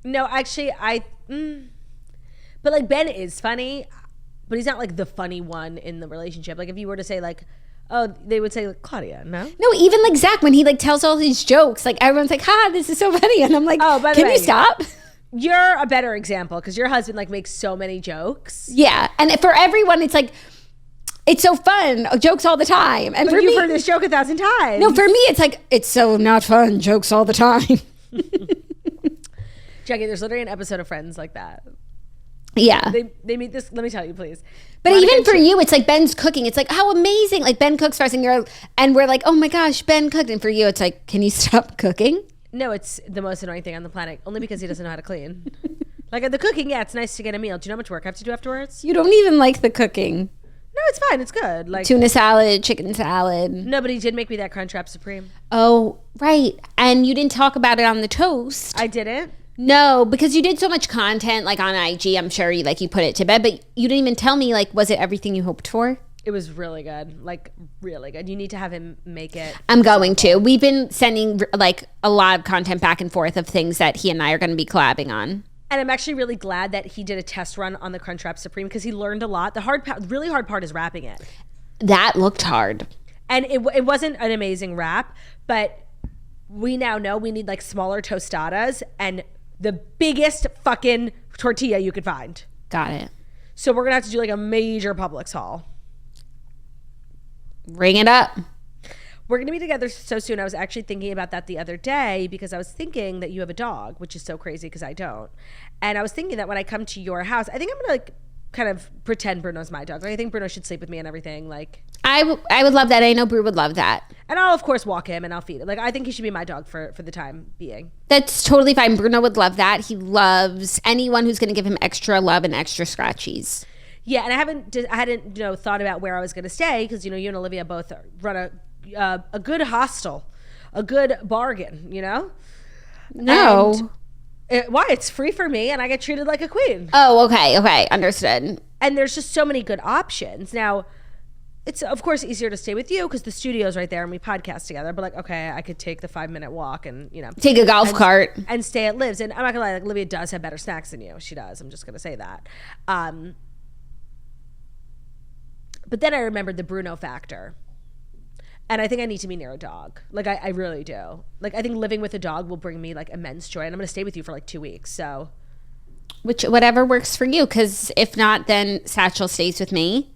No, actually, but like Ben is funny, but he's not like the funny one in the relationship. Like if you were to say like, oh, they would say like Claudia, no? No, even like Zach, when he like tells all these jokes, like everyone's like, ha, this is so funny. And I'm like, oh, by the way, you stop? You're a better example because your husband like makes so many jokes. Yeah. And for everyone, it's like, it's so fun, jokes all the time. And but for you've me, heard this joke 1,000 times. No, for me, it's like, it's so not fun, jokes all the time. Jackie, there's literally an episode of Friends like that. Yeah. They meet this. Let me tell you, please. But even for you, it's like Ben's cooking. It's like, how amazing. Like Ben cooks for us and we're like, oh my gosh, Ben cooked. And for you, it's like, can you stop cooking? No, it's the most annoying thing on the planet. Only because he doesn't know how to clean. Like the cooking, yeah, it's nice to get a meal. Do you know how much work I have to do afterwards? You don't even like the cooking. No, it's fine. It's good. Like tuna salad, chicken salad. No, but he did make me that Crunchwrap Supreme. Oh, right. And you didn't talk about it on the toast. I didn't? No, because you did so much content like on IG. I'm sure you put it to bed, but you didn't even tell me, like, was it everything you hoped for? It was really good. Like, really good. You need to have him make it. I'm going to. We've been sending like a lot of content back and forth of things that he and I are going to be collabing on. And I'm actually really glad that he did a test run on the Crunchwrap Supreme because he learned a lot. The really hard part is wrapping it. That looked hard. And it wasn't an amazing wrap, but we now know we need like smaller tostadas and the biggest fucking tortilla you could find. Got it. So we're going to have to do like a major Publix haul. Ring it up. We're going to be together so soon. I was actually thinking about that the other day because I was thinking that you have a dog, which is so crazy because I don't. And I was thinking that when I come to your house, I think I'm going to like kind of pretend Bruno's my dog. Like, I think Bruno should sleep with me and everything. Like, I would love that. I know Bru would love that. And I'll, of course, walk him and I'll feed him. Like, I think he should be my dog for the time being. That's totally fine. Bruno would love that. He loves anyone who's going to give him extra love and extra scratchies. Yeah, and I hadn't thought about where I was going to stay because, you and Olivia both run a good hostel, a good bargain, No. Why? It's free for me and I get treated like a queen. Oh, okay. Understood. And there's just so many good options. Now, it's, of course, easier to stay with you because the studio's right there and we podcast together. But, like, okay, I could take the 5-minute walk and, take a golf cart. And stay at Liv's. And I'm not going to lie, like, Olivia does have better snacks than you. She does. I'm just going to say that. But then I remembered the Bruno factor. And I think I need to be near a dog. Like, I really do. Like, I think living with a dog will bring me, like, immense joy. And I'm going to stay with you for, like, 2 weeks, so. Whatever works for you. Because if not, then Satchel stays with me.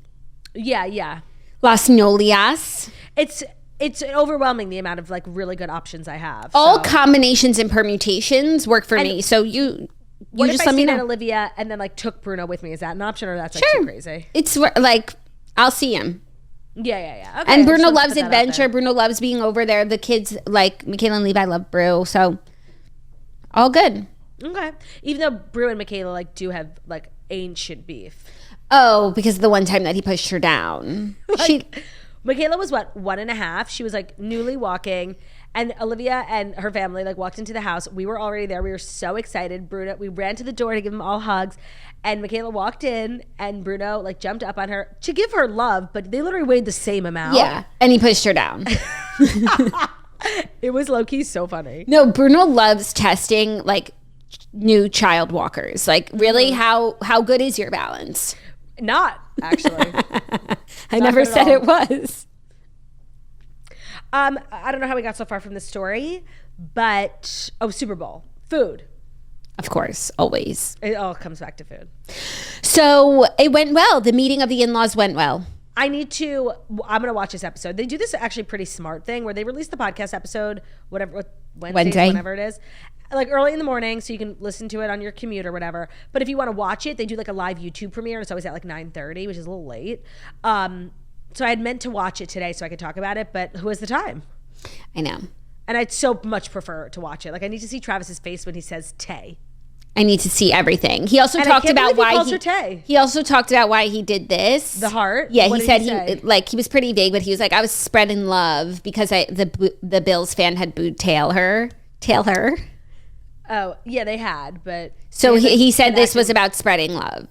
Yeah. Las Nolias. It's overwhelming the amount of, like, really good options I have. All combinations and permutations work for me. So you just let me know. What if I stayed at Olivia and then, like, took Bruno with me? Is that an option or that's, like, too crazy? It's, like, I'll see him. Yeah. Okay, and Bruno loves adventure. Bruno loves being over there. The kids, like Michaela and Levi, love Bru. So, all good. Okay. Even though Bru and Michaela, like, do have, like, ancient beef. Oh, because of the one time that he pushed her down. Michaela was, 1.5? She was, like, newly walking. And Olivia and her family, like, walked into the house. We were already there. We were so excited. We ran to the door to give them all hugs. And Michaela walked in, and Bruno, like, jumped up on her to give her love, but they literally weighed the same amount. Yeah, and he pushed her down. It was low-key so funny. No, Bruno loves testing, like, new child walkers. Like, really, how good is your balance? Not, actually. I never said it was. I don't know how we got so far from the story, but Super Bowl food, of course, always. It all comes back to food. So it went well. The meeting of the in-laws went well. I'm gonna watch this episode. They do this actually pretty smart thing where they release the podcast episode Wednesday, whenever it is, like early in the morning, so you can listen to it on your commute or whatever. But if you want to watch it, they do like a live YouTube premiere. It's always at like 9:30, which is a little late. So I had meant to watch it today so I could talk about it, but who has the time? I know. And I'd so much prefer to watch it. Like, I need to see Travis's face when he says Tay. I need to see everything. He also talked about why he also talked about why he did this. The heart? Yeah, he said he was pretty vague, but he was like, I was spreading love because the Bills fan had booed Tail her. Oh, yeah, they had, but so he said this was about spreading love.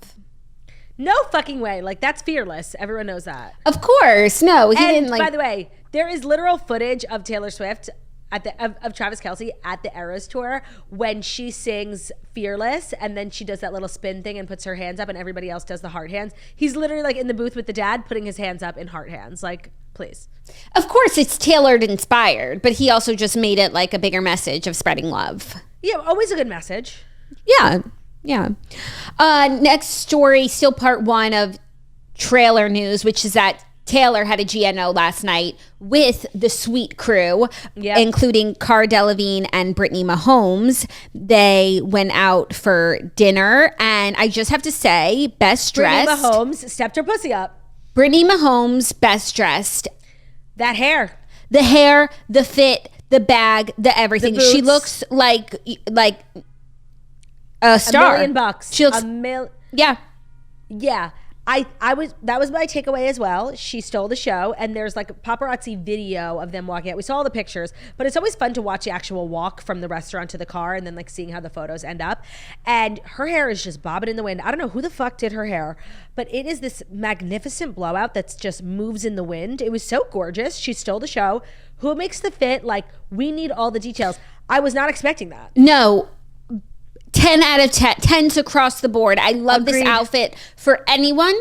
No fucking way. Like, that's fearless. Everyone knows that. Of course. No, he didn't like. By the way, there is literal footage of Taylor Swift of Travis Kelce at the Eras tour when she sings Fearless and then she does that little spin thing and puts her hands up and everybody else does the heart hands. He's literally like in the booth with the dad putting his hands up in heart hands. Like, please. Of course, it's tailored inspired, but he also just made it like a bigger message of spreading love. Yeah, always a good message. Yeah. Next story, still part 1 of trailer news, which is that Taylor had a GNO last night with the Sweet Crew, including Cara Delevingne and Brittany Mahomes. They went out for dinner, and I just have to say, best dressed. Brittany Mahomes stepped her pussy up. Brittany Mahomes, best dressed. That hair. The hair, the fit, the bag, the everything. The she looks like a star. $1 million. She looks, yeah. Yeah. That was my takeaway as well. She stole the show, and there's like a paparazzi video of them walking out. We saw all the pictures, but it's always fun to watch the actual walk from the restaurant to the car and then like seeing how the photos end up. And her hair is just bobbing in the wind. I don't know who the fuck did her hair, but it is this magnificent blowout that's just moves in the wind. It was so gorgeous. She stole the show. Who makes the fit? Like, we need all the details. I was not expecting that. No. 10 out of 10, 10s across the board. I love Agreed. this outfit for anyone,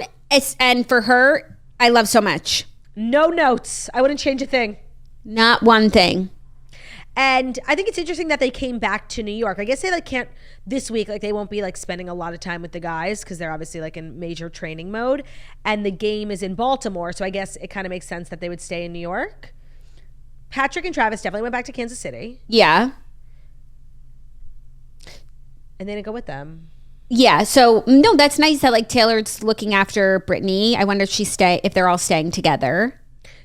and for her, I love so much. No notes. I wouldn't change a thing. Not one thing. And I think it's interesting that they came back to New York. I guess they like can't this week, like they won't be like spending a lot of time with the guys because they're obviously like in major training mode, and the game is in Baltimore. So I guess it kind of makes sense that they would stay in New York. Patrick and Travis definitely went back to Kansas City. Yeah. And they didn't go with them. Yeah, so no, that's nice that like Taylor's looking after Brittany. I wonder if they're all staying together.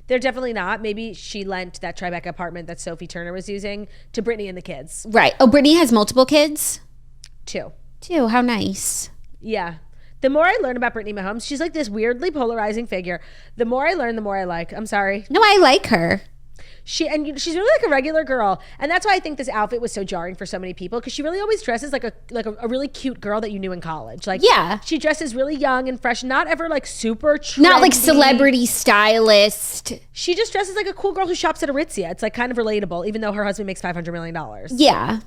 They're definitely not. Maybe she lent that Tribeca apartment that Sophie Turner was using to Brittany and the kids. Right. Oh, Brittany has multiple kids? Two. How nice. Yeah. The more I learn about Brittany Mahomes, she's like this weirdly polarizing figure. The more I learn, the more I like. I'm sorry. No, I like her. She's really like a regular girl, and that's why I think this outfit was so jarring for so many people, because she really always dresses like a really cute girl that you knew in college. Like, yeah, she dresses really young and fresh, not ever like super trendy. Not like celebrity stylist. She just dresses like a cool girl who shops at Aritzia. It's like kind of relatable, even though her husband makes $500 million. Yeah.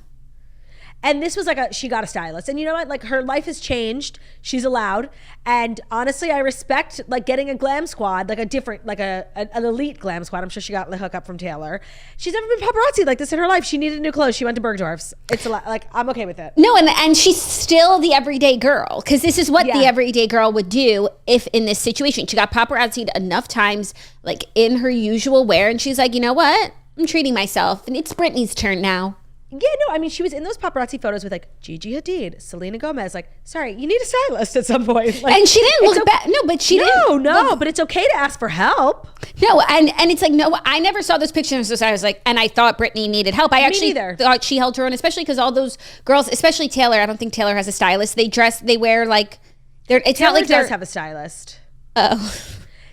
And this was like she got a stylist. And you know what? Like, her life has changed. She's allowed. And honestly, I respect like getting a glam squad, like a different, like an elite glam squad. I'm sure she got the hookup from Taylor. She's never been paparazzi like this in her life. She needed new clothes. She went to Bergdorf's. It's a lot. Like, I'm okay with it. No, and she's still the everyday girl, because this is what the everyday girl would do if in this situation. She got paparazzied enough times, like in her usual wear, and she's like, you know what? I'm treating myself, and it's Britney's turn now. Yeah, no, I mean, she was in those paparazzi photos with like Gigi Hadid, Selena Gomez. Like, sorry, you need a stylist at some point. Like, and she didn't look bad. No, but she didn't. No, but it's okay to ask for help. No, and it's like, no, I never saw those pictures. So I was like, and I thought Britney needed help. I actually thought she held her own, especially because all those girls, especially Taylor, I don't think Taylor has a stylist. They wear like, it's Taylor not like does have a stylist. Oh.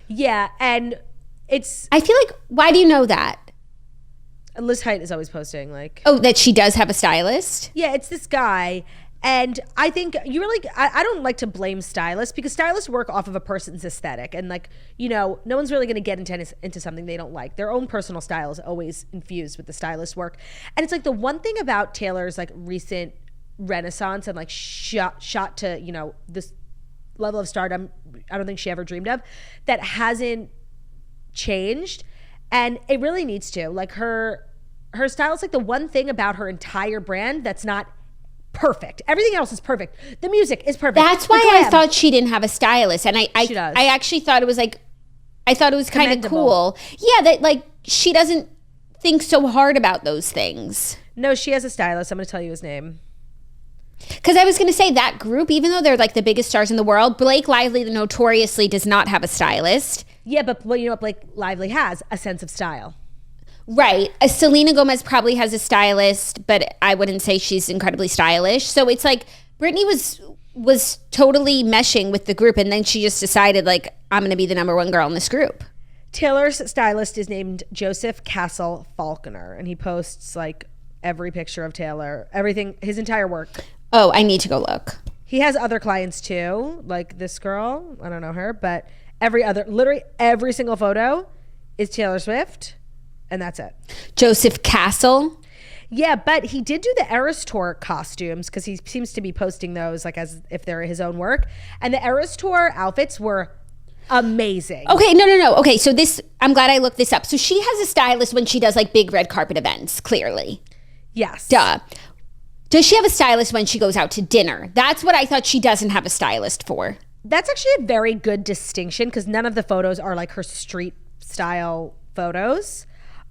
Yeah, and it's. I feel like, why do you know that? Liz Height is always posting like, oh, that she does have a stylist. Yeah, it's this guy, and I think you really. I don't like to blame stylists, because stylists work off of a person's aesthetic, and like, you know, no one's really going to get into something they don't like. Their own personal style is always infused with the stylist work, and it's like the one thing about Taylor's like recent renaissance and like shot to, you know, this level of stardom I don't think she ever dreamed of, that hasn't changed. And it really needs to. Like, her style is like the one thing about her entire brand that's not perfect. Everything else is perfect. The music is perfect. That's why I thought she didn't have a stylist. And I actually thought it was like, I thought it was kind of cool. Yeah, that like she doesn't think so hard about those things. No, she has a stylist. I'm going to tell you his name. Because I was going to say that group, even though they're like the biggest stars in the world, Blake Lively notoriously does not have a stylist. Yeah, but you know what Blake Lively has? A sense of style. Right. Selena Gomez probably has a stylist, but I wouldn't say she's incredibly stylish. So it's like Britney was totally meshing with the group, and then she just decided, like, I'm going to be the number one girl in this group. Taylor's stylist is named Joseph Castle Faulkner, and he posts like every picture of Taylor, everything, his entire work. Oh, I need to go look. He has other clients too, like this girl. I don't know her, but literally every single photo is Taylor Swift, and that's it. Joseph Castle. Yeah, but he did do the Eras Tour costumes, because he seems to be posting those like as if they're his own work. And the Eras Tour outfits were amazing. Okay, no. Okay, so I'm glad I looked this up. So she has a stylist when she does like big red carpet events, clearly. Yes. Duh. Does she have a stylist when she goes out to dinner? That's what I thought she doesn't have a stylist for. That's actually a very good distinction because none of the photos are like her street style photos.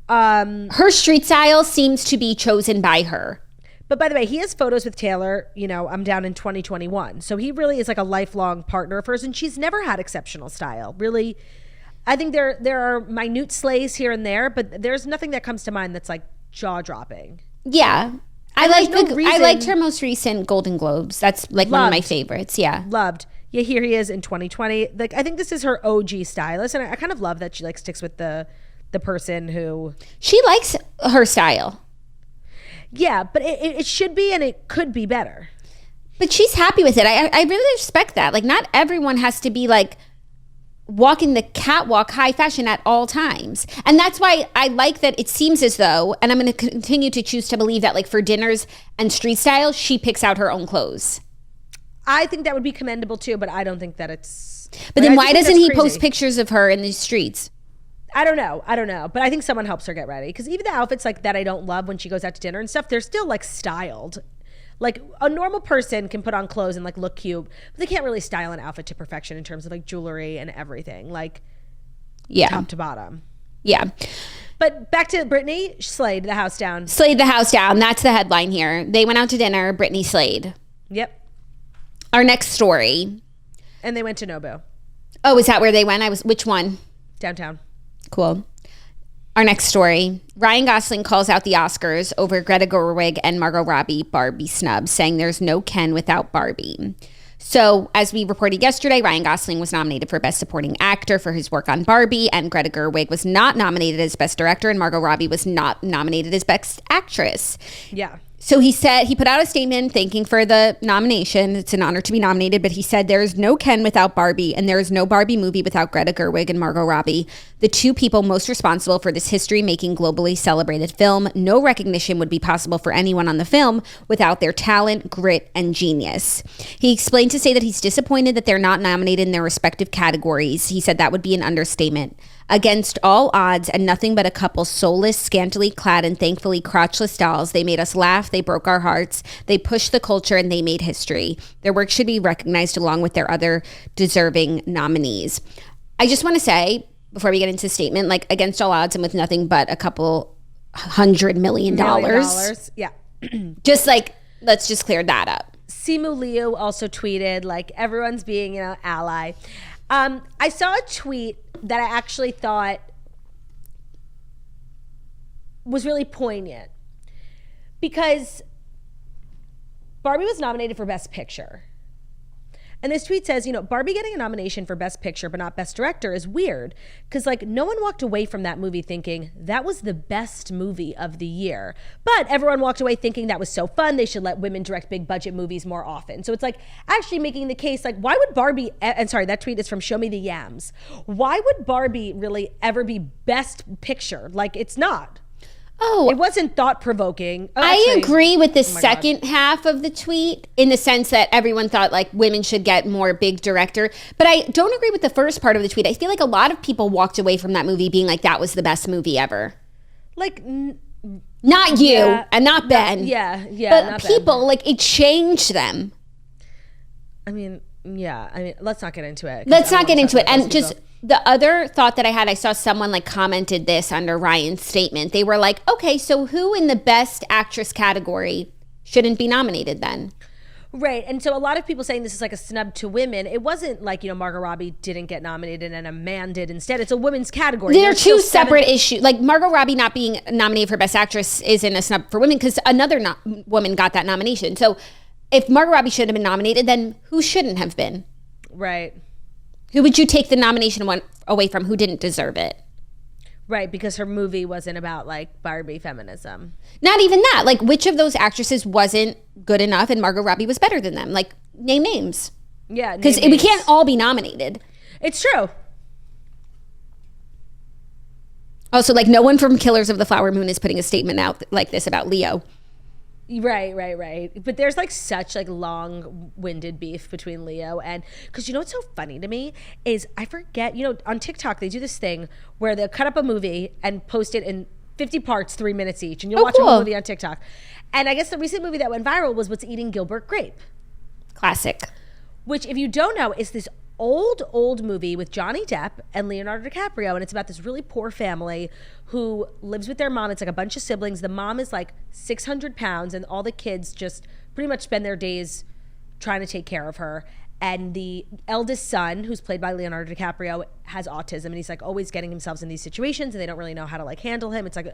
Her street style seems to be chosen by her. But by the way, he has photos with Taylor, I'm down in 2021. So he really is like a lifelong partner of hers, and she's never had exceptional style. Really, I think there are minute slays here and there, but there's nothing that comes to mind that's like jaw-dropping. Yeah. I liked her most recent Golden Globes. That's like one of my favorites. Yeah. Loved. Yeah, here he is in 2020. Like, I think this is her OG stylist, and I kind of love that she like sticks with the person who... She likes her style. Yeah, but it should be and it could be better. But she's happy with it. I really respect that. Like, not everyone has to be like walking the catwalk high fashion at all times. And that's why I like that it seems as though, and I'm going to continue to choose to believe that, like, for dinners and street style, she picks out her own clothes. I think that would be commendable too, but I don't think that it's... But then why doesn't he post pictures of her in the streets? I don't know. But I think someone helps her get ready. Because even the outfits like that I don't love when she goes out to dinner and stuff, they're still like styled. Like a normal person can put on clothes and like look cute, but they can't really style an outfit to perfection in terms of like jewelry and everything. Like top to bottom. Yeah. But back to Britney, slayed the house down. Slayed the house down. That's the headline here. They went out to dinner. Britney slayed. Yep. Our next story. And they went to Nobu. Oh, is that where they went? Which one? Downtown. Cool. Our next story. Ryan Gosling calls out the Oscars over Greta Gerwig and Margot Robbie Barbie snubs, saying there's no Ken without Barbie. So, as we reported yesterday, Ryan Gosling was nominated for Best Supporting Actor for his work on Barbie, and Greta Gerwig was not nominated as Best Director, and Margot Robbie was not nominated as Best Actress. Yeah. So he put out a statement thanking for the nomination. It's an honor to be nominated, but he said there is no Ken without Barbie, and there is no Barbie movie without Greta Gerwig and Margot Robbie, the two people most responsible for this history-making, globally celebrated film. No recognition would be possible for anyone on the film without their talent, grit, and genius. He explained to say that he's disappointed that they're not nominated in their respective categories. He said that would be an understatement. Against all odds and nothing but a couple soulless, scantily clad, and thankfully crotchless dolls, they made us laugh, they broke our hearts, they pushed the culture, and they made history. Their work should be recognized along with their other deserving nominees. I just want to say, before we get into the statement, like, against all odds and with nothing but a couple $100 million. Yeah. Just like, let's just clear that up. Simu Liu also tweeted, like, everyone's being, ally. I saw a tweet that I actually thought was really poignant because Barbie was nominated for Best Picture. And this tweet says, Barbie getting a nomination for Best Picture but not Best Director is weird because, like, no one walked away from that movie thinking that was the best movie of the year. But everyone walked away thinking that was so fun, they should let women direct big budget movies more often. So it's like actually making the case, like, why would Barbie, and sorry, that tweet is from Show Me the Yams. Why would Barbie really ever be Best Picture? Like, it's not. Oh, it wasn't thought-provoking. I agree with the second half of the tweet in the sense that everyone thought like women should get more big director. But I don't agree with the first part of the tweet. I feel like a lot of people walked away from that movie being like, that was the best movie ever. Like, not you and not Ben. Yeah. But not people, Ben. like, it changed them. I mean, let's not get into it. Let's not get into it. And just the other thought that I had, I saw someone like commented this under Ryan's statement. They were like, okay, so who in the Best Actress category shouldn't be nominated then? Right. And so a lot of people saying this is like a snub to women. It wasn't like, Margot Robbie didn't get nominated and a man did instead. It's a women's category. They're two separate issues. Like, Margot Robbie not being nominated for Best Actress isn't a snub for women because another woman got that nomination. So if Margot Robbie should have been nominated, then who shouldn't have been? Right. Who would you take the nomination away from who didn't deserve it? Right, because her movie wasn't about like Barbie feminism. Not even that. Like, which of those actresses wasn't good enough and Margot Robbie was better than them? Like, name names. Yeah, because we can't all be nominated. It's true. Also, like, no one from Killers of the Flower Moon is putting a statement out like this about Leo. Right. But there's like such like long-winded beef between Leo and, because what's so funny to me is I forget, on TikTok they do this thing where they'll cut up a movie and post it in 50 parts, 3 minutes each, and you'll watch a whole movie on TikTok. And I guess the recent movie that went viral was What's Eating Gilbert Grape. Classic. Which, if you don't know, is this old movie with Johnny Depp and Leonardo DiCaprio, and it's about this really poor family who lives with their mom. It's like a bunch of siblings. The mom is like 600 pounds, and all the kids just pretty much spend their days trying to take care of her. And the eldest son, who's played by Leonardo DiCaprio, has autism, and he's like always getting himself in these situations, and they don't really know how to like handle him. It's like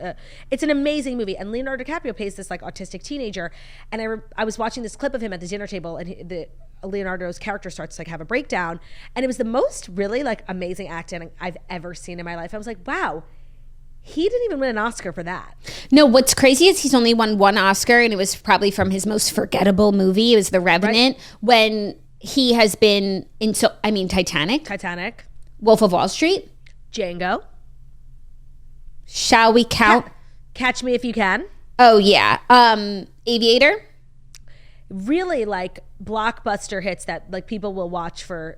it's an amazing movie. And Leonardo DiCaprio plays this like autistic teenager. And I was watching this clip of him at the dinner table, and Leonardo's character starts to like have a breakdown, and it was the most really like amazing acting I've ever seen in my life. I was like, wow. He didn't even win an Oscar for that. No, what's crazy is he's only won one Oscar, and it was probably from his most forgettable movie. It was The Revenant, right? When he has been in Titanic, Wolf of Wall Street, Django. Shall we count? Catch Me If You Can. Oh yeah, Aviator. Really like blockbuster hits that like people will watch for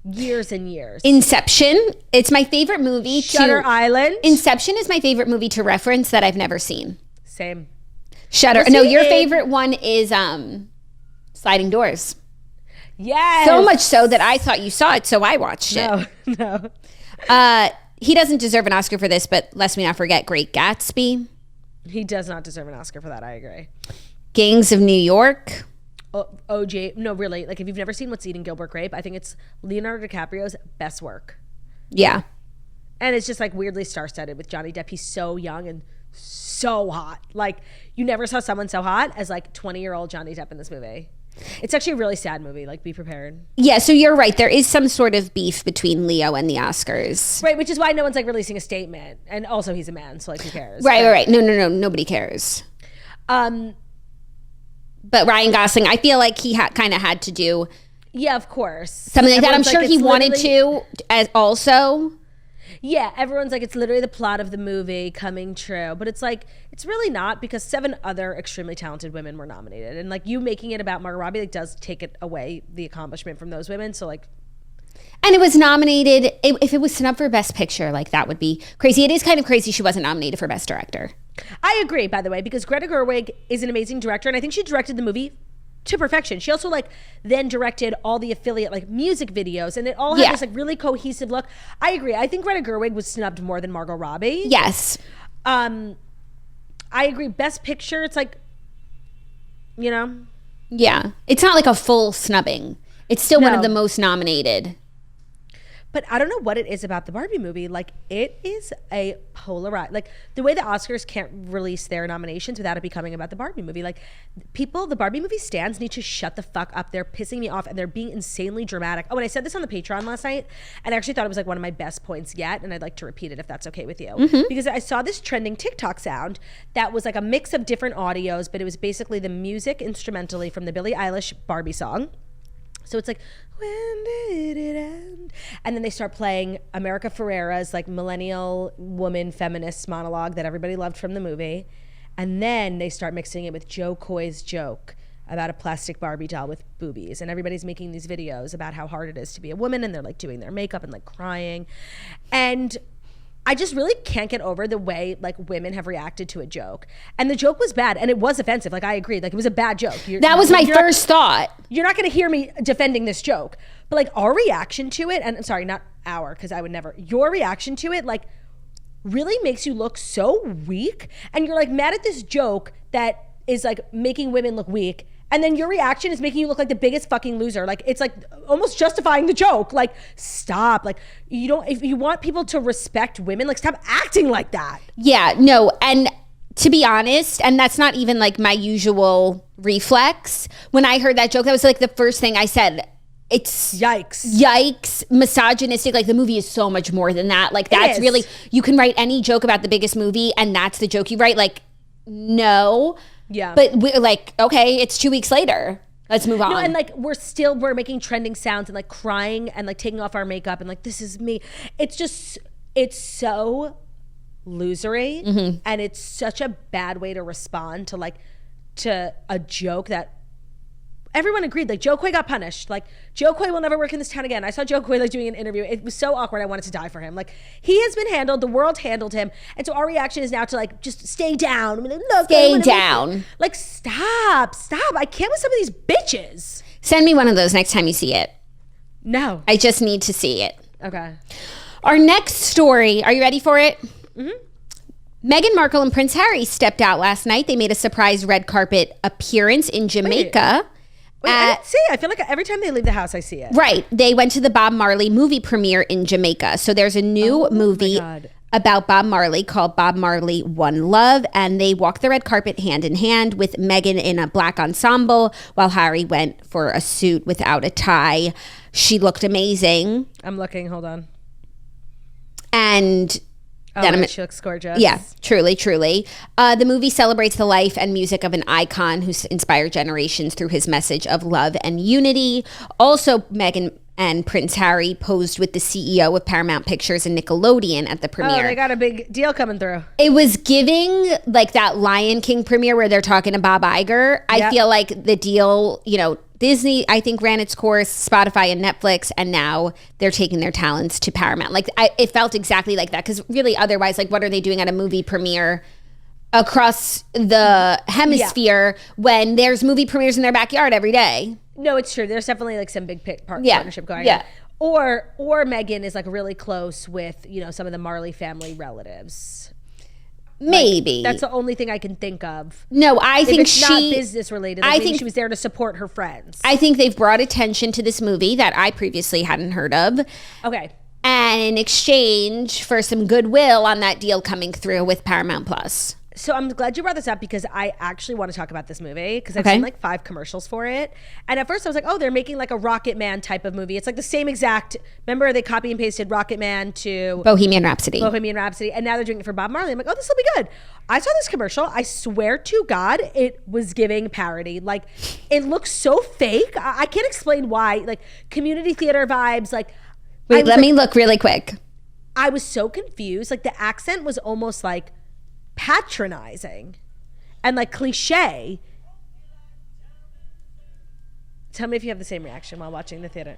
years and years. Inception. It's my favorite movie. Shutter Island. Inception is my favorite movie to reference that I've never seen. Same. Shutter. No, your favorite one is Sliding Doors. Yes. So much so that I thought you saw it, so I watched it. No. He doesn't deserve an Oscar for this, but lest we not forget Great Gatsby. He does not deserve an Oscar for that, I agree. Gangs of New York. OJ, no, really. Like, if you've never seen What's Eating Gilbert Grape, I think it's Leonardo DiCaprio's best work. Yeah. And it's just, like, weirdly star-studded with Johnny Depp. He's so young and so hot. Like, you never saw someone so hot as, like, 20-year-old Johnny Depp in this movie. It's actually a really sad movie. Like, be prepared. Yeah, so you're right. There is some sort of beef between Leo and the Oscars. Right, which is why no one's, like, releasing a statement. And also, he's a man, so, like, who cares? Right. No. Nobody cares. But Ryan Gosling, I feel like he kind of had to do... Yeah, of course. Something like that. I'm sure he wanted to as also. Yeah, everyone's like, it's literally the plot of the movie coming true. But it's like, it's really not, because 7 other extremely talented women were nominated. And like, you making it about Margot Robbie like does take it away, the accomplishment from those women. So like... And it was nominated, if it was snubbed for Best Picture, like that would be crazy. It is kind of crazy she wasn't nominated for Best Director. I agree, by the way, because Greta Gerwig is an amazing director, and I think she directed the movie to perfection. She also like then directed all the affiliate like music videos, and it all had this like really cohesive look. I agree. I think Greta Gerwig was snubbed more than Margot Robbie. Yes. I agree. Best Picture, it's like, you know. Yeah. It's not like a full snubbing. It's still one of the most nominated. But I don't know what it is about the Barbie movie. Like, it is a polarized... Like, the way the Oscars can't release their nominations without it becoming about the Barbie movie. Like, the Barbie movie stans need to shut the fuck up. They're pissing me off, and they're being insanely dramatic. Oh, and I said this on the Patreon last night, and I actually thought it was, like, one of my best points yet, and I'd like to repeat it if that's okay with you. Mm-hmm. Because I saw this trending TikTok sound that was, like, a mix of different audios, but it was basically the music instrumentally from the Billie Eilish Barbie song. So it's like, when did it end? And then they start playing America Ferrera's like millennial woman feminist monologue that everybody loved from the movie. And then they start mixing it with Joe Coy's joke about a plastic Barbie doll with boobies. And everybody's making these videos about how hard it is to be a woman, and they're like doing their makeup and like crying. And I just really can't get over the way like women have reacted to a joke. And the joke was bad, and it was offensive. Like, I agree. Like, it was a bad joke. That was my first thought. You're not going to hear me defending this joke. But like, our reaction to it, and sorry, not our, because I would never, your reaction to it, like, really makes you look so weak. And you're like mad at this joke that is like making women look weak. And then your reaction is making you look like the biggest fucking loser. Like, it's like almost justifying the joke. Like, stop. Like, if you want people to respect women, like, stop acting like that. Yeah, no. And to be honest, and that's not even like my usual reflex. When I heard that joke, that was like the first thing I said. It's yikes, misogynistic. Like, the movie is so much more than that. Like, that's really, you can write any joke about the biggest movie, and that's the joke you write. Like, no. Yeah. But we're like, okay, it's 2 weeks later. Let's move on. No, and like, we're making trending sounds and like crying and like taking off our makeup and like, this is me. It's just, it's so losery. Mm-hmm. And it's such a bad way to respond to a joke that everyone agreed. Like, Joe Coy got punished. Like, Joe Coy will never work in this town again. I saw Joe Coy like doing an interview. It was so awkward. I wanted to die for him. Like, he has been handled. The world handled him. And so our reaction is now to like, just stay down. I mean, stay down. Like, stop. I can't with some of these bitches. Send me one of those next time you see it. No. I just need to see it. Okay. Our next story, are you ready for it? Meghan Markle and Prince Harry stepped out last night. They made a surprise red carpet appearance in Jamaica. Wait, I didn't see it. I feel like every time they leave the house, I see it. Right. They went to the Bob Marley movie premiere in Jamaica. So there's a new movie about Bob Marley called Bob Marley One Love. And they walked the red carpet hand in hand with Meghan in a black ensemble while Harry went for a suit without a tie. She looked amazing. I'm looking. Hold on. And... she looks gorgeous. Yeah, truly, truly. The movie celebrates the life and music of an icon who's inspired generations through his message of love and unity. Also, Meghan and Prince Harry posed with the CEO of Paramount Pictures and Nickelodeon at the premiere. Oh, they got a big deal coming through. It was giving like that Lion King premiere where they're talking to Bob Iger. I feel like the deal, Disney, I think, ran its course, Spotify and Netflix, and now they're taking their talents to Paramount. Like, it felt exactly like that, because really otherwise, like, what are they doing at a movie premiere across the hemisphere when there's movie premieres in their backyard every day? No, it's true. There's definitely like some big partnership going on. Or Meghan is like really close with, some of the Marley family relatives. Maybe. That's the only thing I can think of. No, I think it's not business related. I think she was there to support her friends. I think they've brought attention to this movie that I previously hadn't heard of. Okay. And in exchange for some goodwill on that deal coming through with Paramount Plus. So I'm glad you brought this up, because I actually want to talk about this movie, because I've seen like 5 commercials for it. And at first I was like, oh, they're making like a Rocket Man type of movie. It's like the same exact, remember they copy and pasted Rocket Man to Bohemian Rhapsody. And now they're doing it for Bob Marley. I'm like, oh, this will be good. I saw this commercial. I swear to God, it was giving parody. Like, it looks so fake. I can't explain why. Like, community theater vibes. Like, wait, let me look really quick. I was so confused. Like, the accent was almost like patronizing and like cliche. Tell me if you have the same reaction while watching the theater.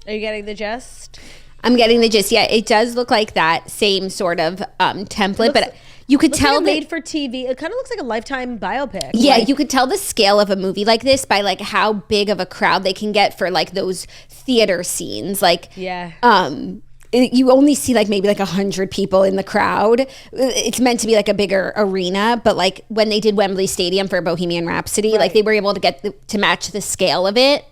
Are you getting the gist? I'm getting the gist. Yeah, it does look like that same sort of template, but you could tell like made for TV. It kind of looks like a Lifetime biopic. Yeah, you could tell the scale of a movie like this by like how big of a crowd they can get for like those theater scenes. Like, you only see like maybe like 100 people in the crowd. It's meant to be like a bigger arena, but like when they did Wembley Stadium for Bohemian Rhapsody, like they were able to get to match the scale of it.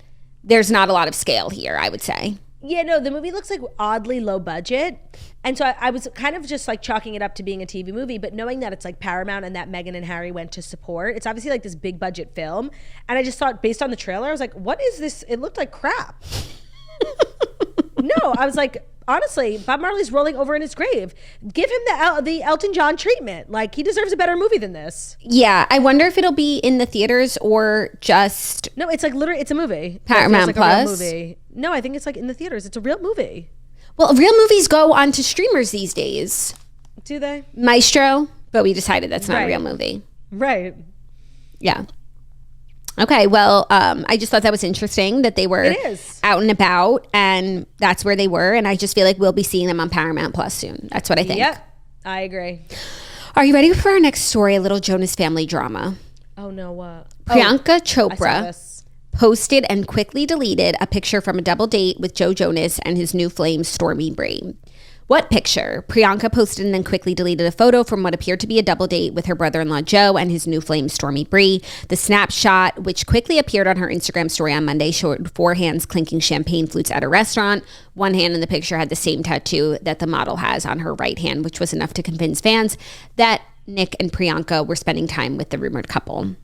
There's not a lot of scale here, I would say. Yeah, no, the movie looks like oddly low budget. And so I was kind of just like chalking it up to being a TV movie, but knowing that it's like Paramount and that Meghan and Harry went to support, it's obviously like this big budget film. And I just thought, based on the trailer, I was like, what is this? It looked like crap. No, I was like, honestly, Bob Marley's rolling over in his grave. Give him the Elton John treatment. Like, he deserves a better movie than this. Yeah, I wonder if it'll be in the theaters or just... No, it's like literally, it's a movie. Paramount like Plus? A real movie. No, I think it's like in the theaters. It's a real movie. Well, real movies go onto streamers these days. Do they? Maestro, but we decided that's not a real movie. Right. Yeah. Okay, well, I just thought that was interesting that they were out and about, and that's where they were, and I just feel like we'll be seeing them on Paramount Plus soon. That's what I think. Yep, I agree. Are you ready for our next story, a little Jonas family drama? Oh, no, what? Priyanka Chopra posted and quickly deleted a picture from a double date with Joe Jonas and his new flame, Stormy Bree. What picture? Priyanka posted and then quickly deleted a photo from what appeared to be a double date with her brother-in-law Joe and his new flame Stormy Bree. The snapshot, which quickly appeared on her Instagram story on Monday, showed 4 hands clinking champagne flutes at a restaurant. One hand in the picture had the same tattoo that the model has on her right hand, which was enough to convince fans that Nick and Priyanka were spending time with the rumored couple.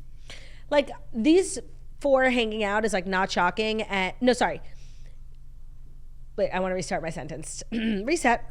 Like, these 4 hanging out is like not shocking. No, sorry. Wait, I want to restart my sentence. Reset.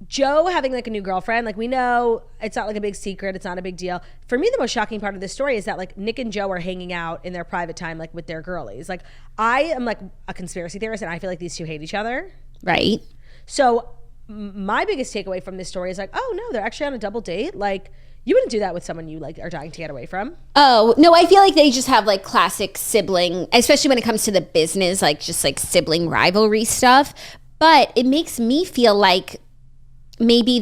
Joe having like a new girlfriend, like we know it's not like a big secret. It's not a big deal. For me, the most shocking part of this story is that like Nick and Joe are hanging out in their private time, like with their girlies. Like I am like a conspiracy theorist and I feel like these two hate each other. Right. So my biggest takeaway from this story is like, oh no, they're actually on a double date. Like you wouldn't do that with someone you like are dying to get away from. Oh, no, I feel like they just have like classic sibling, especially when it comes to the business, like just like sibling rivalry stuff. But it makes me feel like maybe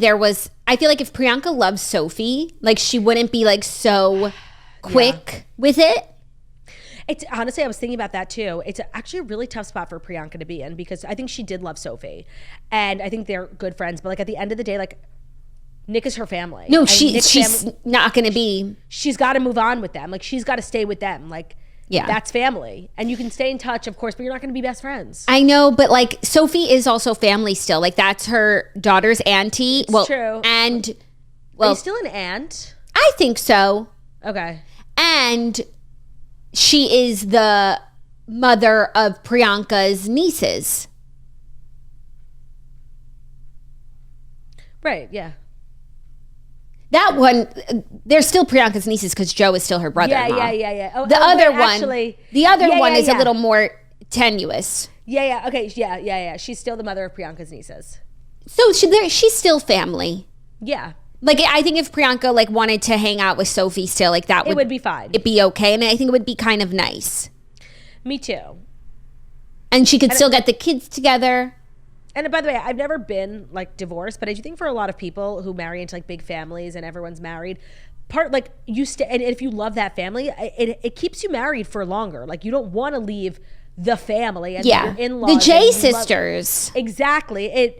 I feel like if Priyanka loves Sophie, like she wouldn't be like so quick with it. It's honestly, I was thinking about that too. It's actually a really tough spot for Priyanka to be in because I think she did love Sophie and I think they're good friends. But like at the end of the day, like Nick is her family. No, she's not going to be. She's got to move on with them. Like she's got to stay with them. Like that's family. And you can stay in touch, of course, but you're not going to be best friends. I know, but like Sophie is also family still. Like that's her daughter's auntie. It's true. And are you still an aunt? I think so. Okay. And she is the mother of Priyanka's nieces. Right, yeah. That one, they're still Priyanka's nieces because Joe is still her brother-in-law. Yeah. Oh, the other one is a little more tenuous. Yeah. Okay, yeah. She's still the mother of Priyanka's nieces. So she's still family. Yeah. Like I think if Priyanka like wanted to hang out with Sophie still, like it would be fine. It'd be okay, and I think it would be kind of nice. Me too. And she could still get the kids together. And by the way, I've never been like divorced, but I do think for a lot of people who marry into like big families and everyone's married, like you stay, and if you love that family, it keeps you married for longer. Like you don't want to leave the family and your in-laws. The J sisters. Exactly.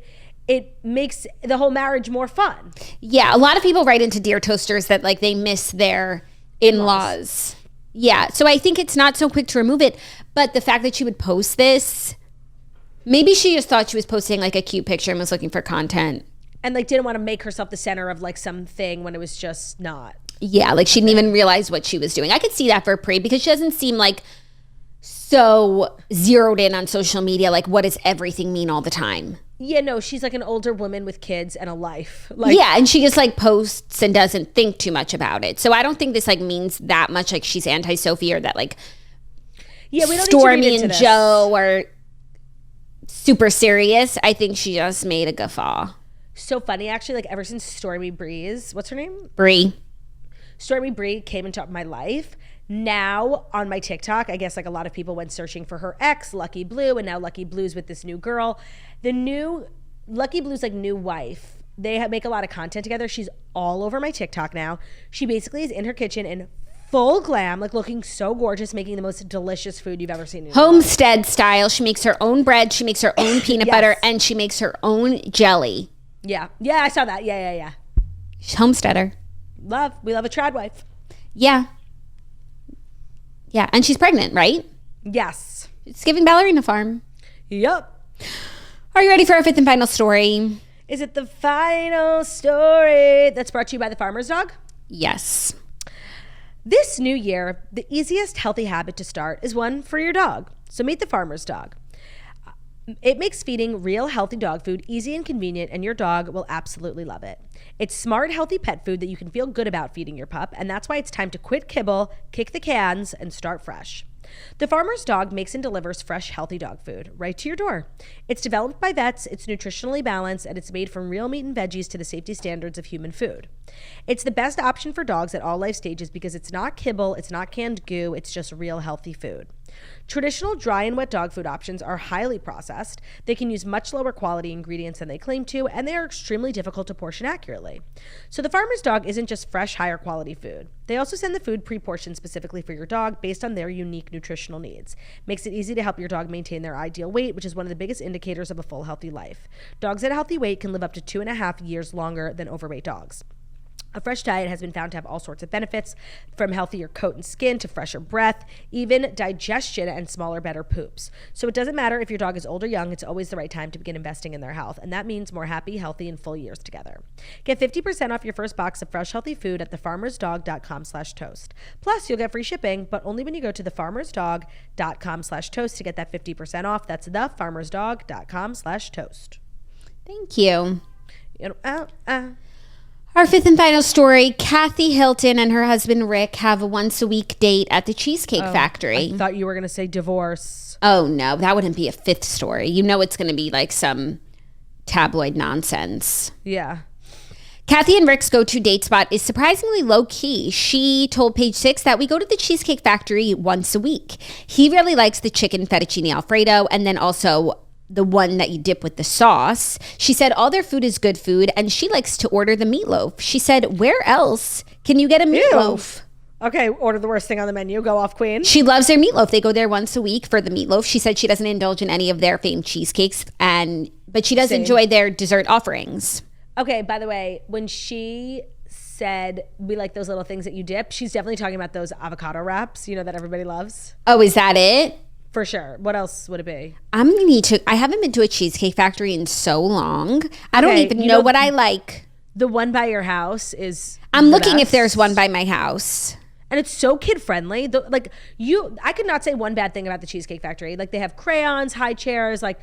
It makes the whole marriage more fun. Yeah, a lot of people write into Dear Toasters that like they miss their in-laws. Yeah, so I think it's not so quick to remove it, but the fact that she would post this. Maybe she just thought she was posting like a cute picture and was looking for content. And like didn't want to make herself the center of like something when it was just not. Yeah, like she didn't even realize what she was doing. I could see that for Pri because she doesn't seem like so zeroed in on social media. Like what does everything mean all the time? Yeah, no, she's like an older woman with kids and a life. Yeah, and she just like posts and doesn't think too much about it. So I don't think this like means that much like she's anti-Sophie or that like we don't Stormy need to read into and this. Joe are super serious. I think she just made a guffaw. So funny, actually, like ever since Stormy Breeze, what's her name? Bree. Stormy Bree came into my life. Now on my TikTok, I guess like a lot of people went searching for her ex, Lucky Blue, and now Lucky Blue's with this new girl. The new Lucky Blue's like new wife. They make a lot of content together. She's all over my TikTok now. She basically is in her kitchen in full glam, like looking so gorgeous, making the most delicious food you've ever seen. Homestead style. She makes her own bread. She makes her own peanut butter, and she makes her own jelly. Yeah, I saw that. Yeah. She's homesteader. We love a trad wife. Yeah, and she's pregnant, right? Yes. It's giving Ballerina Farm. Yep. Are you ready for our fifth and final story? Is it the final story that's brought to you by the Farmer's Dog? Yes. This new year, the easiest healthy habit to start is one for your dog. So meet the Farmer's Dog. It makes feeding real healthy dog food easy and convenient, and your dog will absolutely love it. It's smart, healthy pet food that you can feel good about feeding your pup, and that's why it's time to quit kibble, kick the cans, and start fresh. The Farmer's Dog makes and delivers fresh, healthy dog food right to your door. It's developed by vets, it's nutritionally balanced, and it's made from real meat and veggies to the safety standards of human food. It's the best option for dogs at all life stages because it's not kibble, it's not canned goo, it's just real healthy food. Traditional dry and wet dog food options are highly processed. They can use much lower quality ingredients than they claim to, and they are extremely difficult to portion accurately. So the Farmer's Dog isn't just fresh, higher quality food. They also send the food pre-portioned specifically for your dog based on their unique nutritional needs. Makes it easy to help your dog maintain their ideal weight, which is one of the biggest indicators of a full, healthy life. Dogs at a healthy weight can live up to 2.5 years longer than overweight dogs. A fresh diet has been found to have all sorts of benefits, from healthier coat and skin to fresher breath, even digestion and smaller, better poops. So it doesn't matter if your dog is old or young, it's always the right time to begin investing in their health. And that means more happy, healthy, and full years together. Get 50% off your first box of fresh, healthy food at thefarmersdog.com/toast. Plus, you'll get free shipping, but only when you go to thefarmersdog.com/toast to get that 50% off. That's thefarmersdog.com/toast. Thank you. Our fifth and final story, Kathy Hilton and her husband Rick have a once-a-week date at the Cheesecake Factory. I thought you were going to say divorce. Oh, no, that wouldn't be a fifth story. You know it's going to be like some tabloid nonsense. Yeah. Kathy and Rick's go-to date spot is surprisingly low-key. She told Page Six that we go to the Cheesecake Factory once a week. He really likes the chicken fettuccine Alfredo and then also the one that you dip with the sauce. She said all their food is good food, and she likes to order the meatloaf. She said, where else can you get a meatloaf? Ew. Okay, order the worst thing on the menu. Go off, queen. She loves their meatloaf. They go there once a week for the meatloaf. She said she doesn't indulge in any of their famed cheesecakes, but she does enjoy their dessert offerings. Okay, by the way, when she said we like those little things that you dip, she's definitely talking about those avocado wraps, that everybody loves. Oh, is that it? For sure. What else would it be? I haven't been to a Cheesecake Factory in so long. I don't even know what I like. The one by your house is I'm looking if there's one by my house. And it's so kid friendly. I could not say one bad thing about the Cheesecake Factory. Like they have crayons, high chairs, like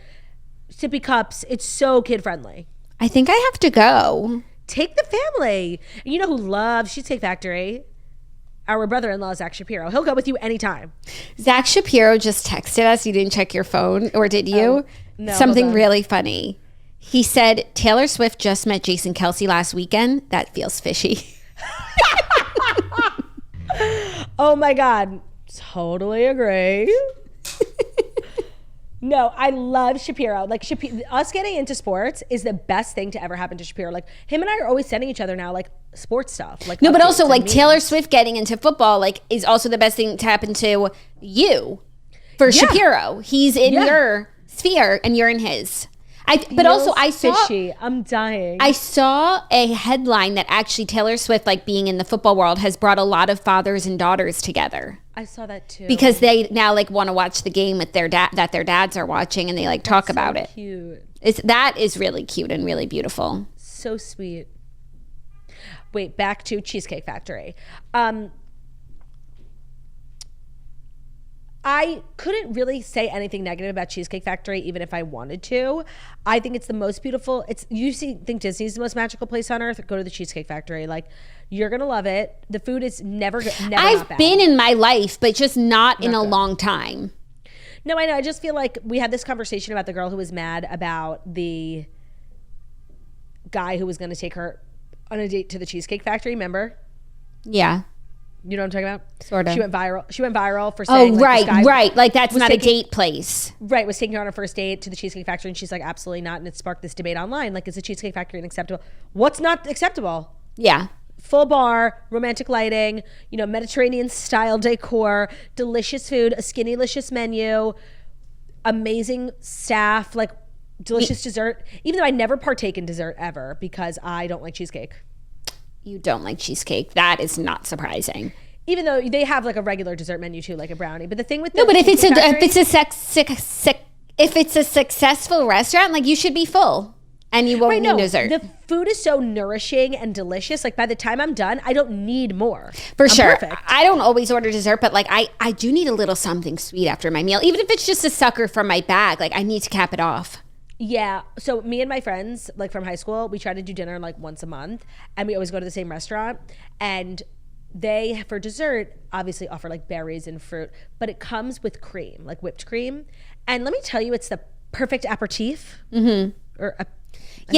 sippy cups. It's so kid friendly. I think I have to go. Take the family. And you know who loves Cheesecake Factory? Our brother-in-law, Zach Shapiro. He'll go with you anytime. Zach Shapiro just texted us. You didn't check your phone, or did you? No. Something really funny. He said, Taylor Swift just met Jason Kelce last weekend. That feels fishy. Oh my God. Totally agree. No, I love Shapiro. Like us getting into sports is the best thing to ever happen to Shapiro. Like him and I are always sending each other now like sports stuff. Like no, but also like Taylor Swift getting into football like is also the best thing to happen to you for Shapiro. He's in your sphere and you're in his. I saw fishy. I'm dying. I saw a headline that actually Taylor Swift, like being in the football world, has brought a lot of fathers and daughters together. I saw that too. Because they now like want to watch the game with their that their dads are watching, and they like talk about it. Cute. That is really cute and really beautiful. So sweet. Wait, back to Cheesecake Factory. I couldn't really say anything negative about Cheesecake Factory, even if I wanted to. I think it's the most beautiful. Think Disney's the most magical place on earth? Go to the Cheesecake Factory. Like, you're gonna love it. The food is never I've been in my life, but just not in a long time. No, I know. I just feel like we had this conversation about the girl who was mad about the guy who was going to take her on a date to the Cheesecake Factory. Remember? Yeah. You know what I'm talking about? Sort of. She went viral for saying, right. Like that's not a date place. Right. Was taking her on a first date to the Cheesecake Factory, and she's like, absolutely not. And it sparked this debate online. Like, is the Cheesecake Factory unacceptable? What's not acceptable? Yeah. Full bar, romantic lighting, Mediterranean style decor, delicious food, a skinny-licious menu, amazing staff, like delicious dessert. Even though I never partake in dessert ever because I don't like cheesecake. You don't like cheesecake. That is not surprising. Even though they have like a regular dessert menu too, like a brownie. But the thing with if it's a successful restaurant, like you should be full and you won't need dessert. The food is so nourishing and delicious. Like by the time I'm done, I don't need more. For sure. Perfect. I don't always order dessert, but like I do need a little something sweet after my meal, even if it's just a sucker from my bag. Like I need to cap it off. Yeah. So me and my friends, like from high school, we try to do dinner like once a month, and we always go to the same restaurant. And they, for dessert, obviously offer like berries and fruit, but it comes with cream, like whipped cream. And let me tell you, it's the perfect aperitif. Mm-hmm.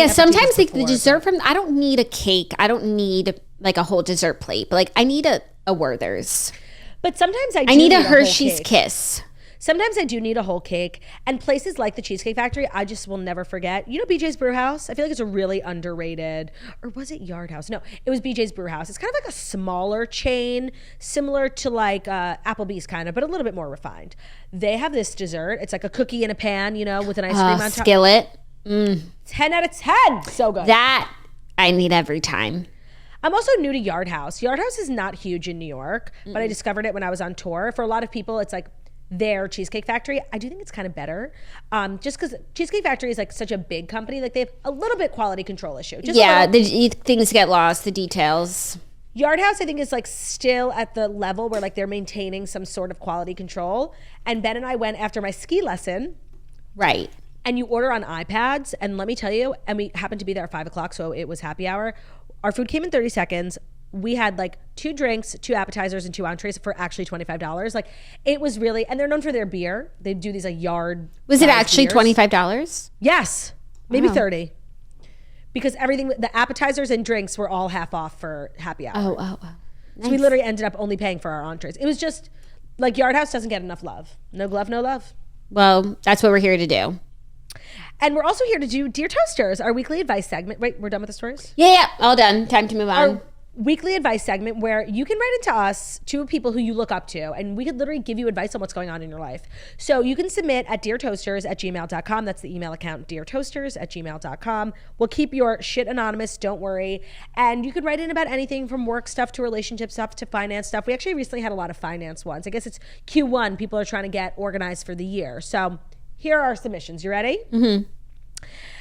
Sometimes the dessert I don't need a cake. I don't need like a whole dessert plate, but like I need a Werther's. But sometimes I need a Hershey's Kiss. Sometimes I do need a whole cake, and places like the Cheesecake Factory, I just will never forget. You know BJ's Brewhouse? I feel like it's a really underrated, or was it Yard House? No, it was BJ's Brewhouse. It's kind of like a smaller chain, similar to like Applebee's kind of, but a little bit more refined. They have this dessert. It's like a cookie in a pan, with an ice cream on top. Skillet. 10 out of 10. So good. That I need every time. I'm also new to Yard House. Yard House is not huge in New York, but I discovered it when I was on tour. For a lot of people, it's like their Cheesecake Factory. I do think it's kind of better, just because Cheesecake Factory is like such a big company. Like they have a little bit quality control issue. Things get lost, the details. Yard House, I think, is like still at the level where like they're maintaining some sort of quality control. And Ben and I went after my ski lesson. Right. and you order on iPads, and let me tell you, and we happened to be there at 5 o'clock, so it was happy hour. Our food came in 30 seconds. We had like 2 drinks, 2 appetizers, and 2 entrees for actually $25. Like it was really, and they're known for their beer. They do these like yard. Was it actually $25? Yes, maybe 30. Because everything, the appetizers and drinks were all half off for happy hour. Oh. Nice. So we literally ended up only paying for our entrees. It was just like Yard House doesn't get enough love. No glove, no love. Well, that's what we're here to do. And we're also here to do Dear Toasters, our weekly advice segment. Wait, we're done with the stories? Yeah, all done. Time to move on. Our weekly advice segment where you can write into us, 2 people who you look up to, and we could literally give you advice on what's going on in your life. So you can submit at deartoasters@gmail.com. That's the email account, deartoasters@gmail.com. We'll keep your shit anonymous, don't worry. And you can write in about anything from work stuff to relationship stuff to finance stuff. We actually recently had a lot of finance ones. I guess it's Q1. People are trying to get organized for the year. So here are our submissions. You ready? Mm-hmm.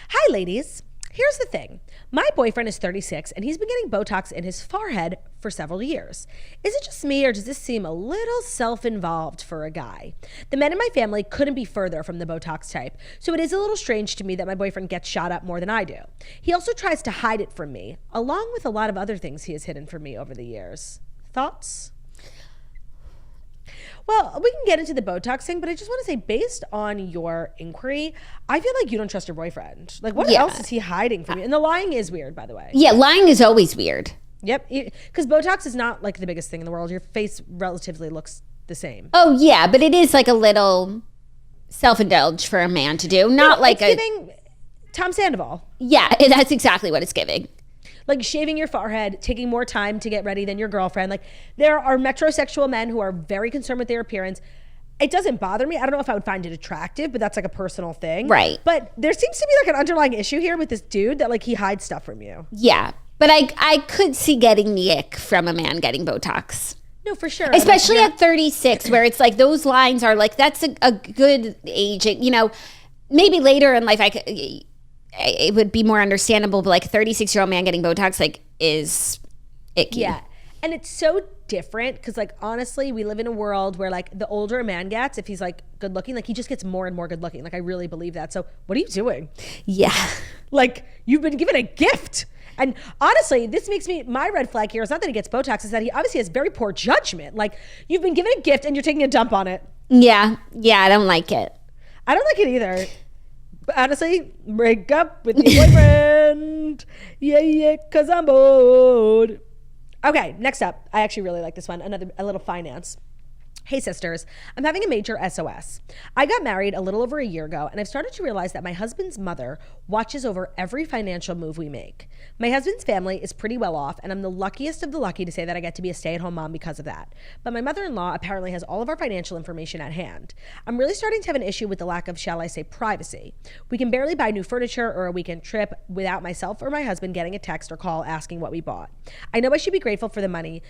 Hi, ladies. Here's the thing. My boyfriend is 36 and he's been getting Botox in his forehead for several years. Is it just me or does this seem a little self-involved for a guy? The men in my family couldn't be further from the Botox type, so it is a little strange to me that my boyfriend gets shot up more than I do. He also tries to hide it from me, along with a lot of other things he has hidden from me over the years. Thoughts? Well, we can get into the Botox thing, but I just want to say, based on your inquiry, I feel like you don't trust your boyfriend. Like, what else is he hiding from you? And the lying is weird, by the way. Yeah, lying is always weird. Yep. Because Botox is not like the biggest thing in the world. Your face relatively looks the same. Oh, yeah, but it is like a little self-indulge for a man to do. Not like it's giving Tom Sandoval. Yeah, that's exactly what it's giving. Like shaving your forehead, taking more time to get ready than your girlfriend. Like there are metrosexual men who are very concerned with their appearance. It doesn't bother me. I don't know if I would find it attractive, but that's like a personal thing. Right. But there seems to be like an underlying issue here with this dude that like he hides stuff from you. Yeah. But I could see getting the ick from a man getting Botox. No, for sure. Especially at 36, where it's like those lines are like, that's a good age. You know, maybe later in life it would be more understandable, but like a 36-year-old man getting Botox like is icky. Yeah. And it's so different because like honestly, we live in a world where like the older a man gets, if he's like good looking, like he just gets more and more good looking. Like I really believe that. So what are you doing? Yeah. Like you've been given a gift. And honestly, this makes me, my red flag here is not that he gets Botox, is that he obviously has very poor judgment. Like you've been given a gift and you're taking a dump on it. Yeah. Yeah, I don't like it. I don't like it either. But honestly, break up with your boyfriend. Yeah, cause I'm bored. Okay, next up. I actually really like this one. A little finance. Hey sisters, I'm having a major SOS. I got married a little over a year ago and I've started to realize that my husband's mother watches over every financial move we make. My husband's family is pretty well off and I'm the luckiest of the lucky to say that I get to be a stay-at-home mom because of that. But my mother-in-law apparently has all of our financial information at hand. I'm really starting to have an issue with the lack of, shall I say, privacy. We can barely buy new furniture or a weekend trip without myself or my husband getting a text or call asking what we bought. I know I should be grateful for the money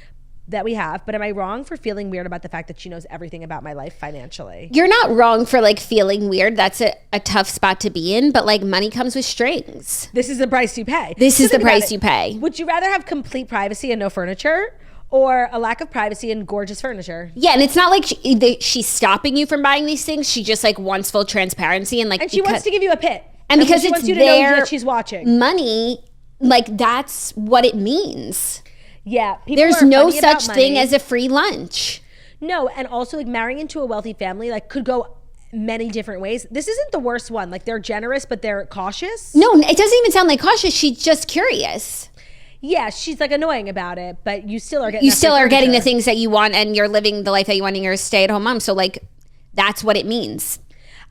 that we have, but am I wrong for feeling weird about the fact that she knows everything about my life financially? You're not wrong for like feeling weird. That's a tough spot to be in, but like money comes with strings. This is the price you pay. This is the price you pay. Would you rather have complete privacy and no furniture or a lack of privacy and gorgeous furniture? Yeah, and it's not like she's stopping you from buying these things. She just like wants full transparency and like, and she wants to give you a pit. And because she it's wants you to know that she's watching. Money, like that's what it means. Yeah. There's no such thing as a free lunch. No, and also like marrying into a wealthy family like could go many different ways. This isn't the worst one. Like they're generous, but they're cautious. No, it doesn't even sound like cautious. She's just curious. Yeah, she's like annoying about it, but you still are getting the things that you want and you're living the life that you want and you're a stay-at-home mom. So like that's what it means.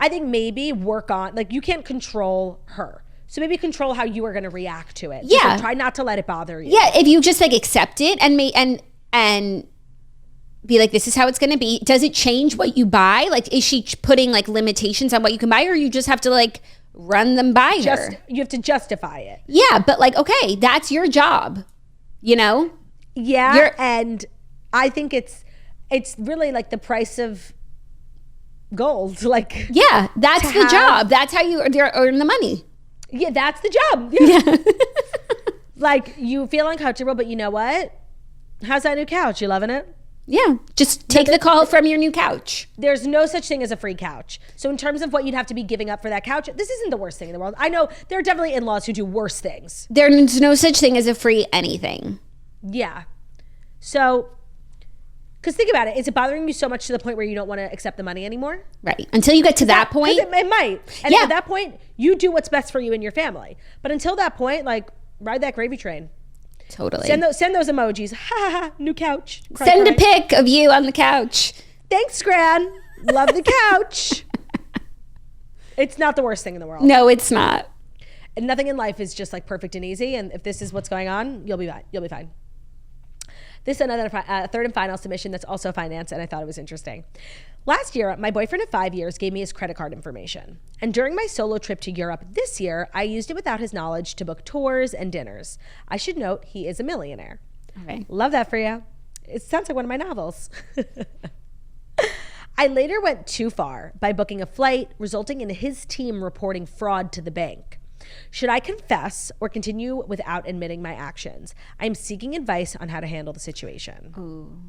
I think maybe work on like you can't control her. So maybe control how you are going to react to it. Yeah. So try not to let it bother you. Yeah, if you just like accept it and be like, this is how it's going to be. Does it change what you buy? Like, is she putting like limitations on what you can buy, or you just have to like run them by her? You have to justify it. Yeah, but like, okay, that's your job, you know? Yeah, and I think it's really like the price of gold. Like, yeah, that's the job. That's how you earn the money. Yeah, that's the job. Yeah. Like, you feel uncomfortable, but you know what? How's that new couch? You loving it? Yeah, just take the call from your new couch. There's no such thing as a free couch. So in terms of what you'd have to be giving up for that couch, this isn't the worst thing in the world. I know there are definitely in-laws who do worse things. There's no such thing as a free anything. Yeah. So, because think about it. Is it bothering you so much to the point where you don't want to accept the money anymore? Right. Until you get to that point. It might. And at that point, you do what's best for you and your family. But until that point, like, ride that gravy train. Totally. Send those emojis. Ha ha ha. New couch. Send a pic of you on the couch. Thanks, Gran. Love the couch. It's not the worst thing in the world. No, it's not. And nothing in life is just like perfect and easy. And if this is what's going on, you'll be fine. You'll be fine. This is another third and final submission that's also finance, and I thought it was interesting. Last year, my boyfriend of 5 years gave me his credit card information. And during my solo trip to Europe this year, I used it without his knowledge to book tours and dinners. I should note, he is a millionaire. Okay. Love that for you. It sounds like one of my novels. I later went too far by booking a flight, resulting in his team reporting fraud to the bank. Should I confess or continue without admitting my actions? I'm seeking advice on how to handle the situation. Ooh.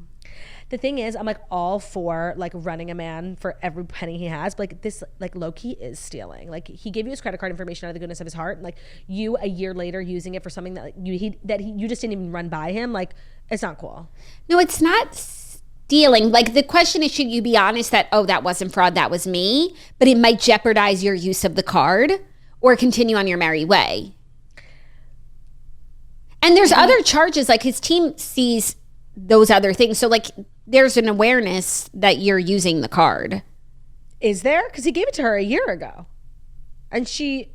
The thing is, I'm like all for like running a man for every penny he has. But like this, like low key is stealing. Like he gave you his credit card information out of the goodness of his heart, and like you a year later using it for something that like, you just didn't even run by him. Like it's not cool. No, it's not stealing. Like the question is, should you be honest that, oh, that wasn't fraud, that was me, but it might jeopardize your use of the card, or continue on your merry way. And there's other charges, like his team sees those other things. So like there's an awareness that you're using the card. Is there? Because he gave it to her a year ago. And she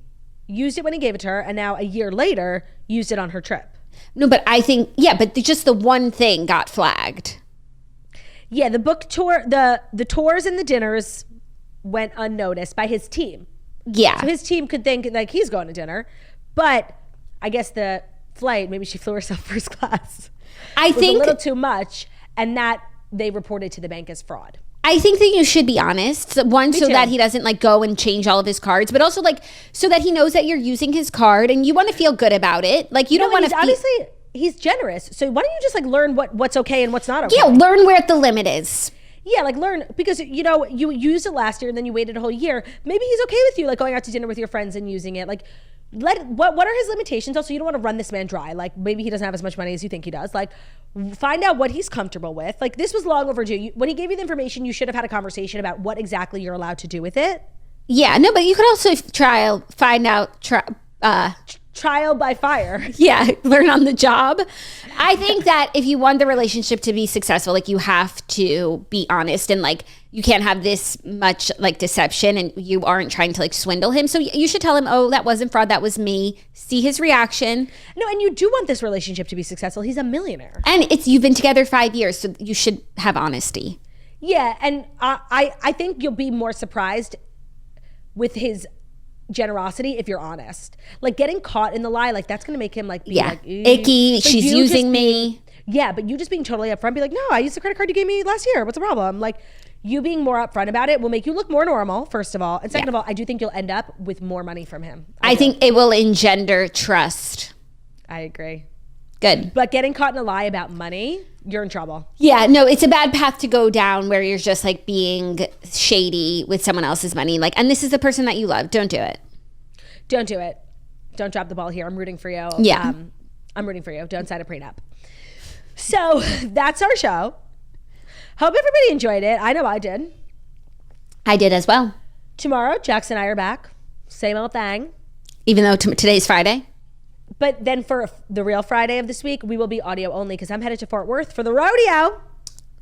used it when he gave it to her, and now a year later used it on her trip. No, but I think, yeah, but just the one thing got flagged. Yeah, the book tour, the tours and the dinners went unnoticed by his team. Yeah. So his team could think like he's going to dinner, but I guess the flight, maybe she flew herself first class. I think a little too much, and that they reported to the bank as fraud. I think that you should be honest. One, so that he doesn't like go and change all of his cards, but also like so that he knows that you're using his card and you want to feel good about it. Like you don't want to. Honestly, he's generous. So why don't you just like learn what's okay and what's not okay? Yeah, learn where the limit is. Yeah, like learn, because you know you used it last year and then you waited a whole year. Maybe he's okay with you like going out to dinner with your friends and using it. Like what are his limitations? Also, you don't want to run this man dry. Like maybe he doesn't have as much money as you think he does. Like find out what he's comfortable with. Like this was long overdue. When he gave you the information, you should have had a conversation about what exactly you're allowed to do with it. Yeah, no, but you could also trial by fire. Yeah, learn on the job. I think that if you want the relationship to be successful, like you have to be honest, and like you can't have this much like deception, and you aren't trying to like swindle him. So you should tell him, oh, that wasn't fraud, that was me. See his reaction. No, and you do want this relationship to be successful. He's a millionaire. And you've been together 5 years, so you should have honesty. Yeah, and I think you'll be more surprised with his generosity if you're honest. Like getting caught in the lie, like that's gonna make him like be like icky, she's using me. Yeah, but you just being totally upfront, be like, no, I used the credit card you gave me last year, what's the problem? Like you being more upfront about it will make you look more normal, first of all, and second of all, I do think you'll end up with more money from him. I think it will engender trust. I agree. Good. But getting caught in a lie about money, you're in trouble. Yeah, no, it's a bad path to go down where you're just like being shady with someone else's money. Like, and this is the person that you love. Don't do it. Don't do it. Don't drop the ball here. I'm rooting for you. Yeah. I'm rooting for you. Don't sign a prenup. So that's our show. Hope everybody enjoyed it. I know I did. I did as well. Tomorrow, Jax and I are back. Same old thing. Even though today's Friday. But then for the real Friday of this week, we will be audio only because I'm headed to Fort Worth for the rodeo.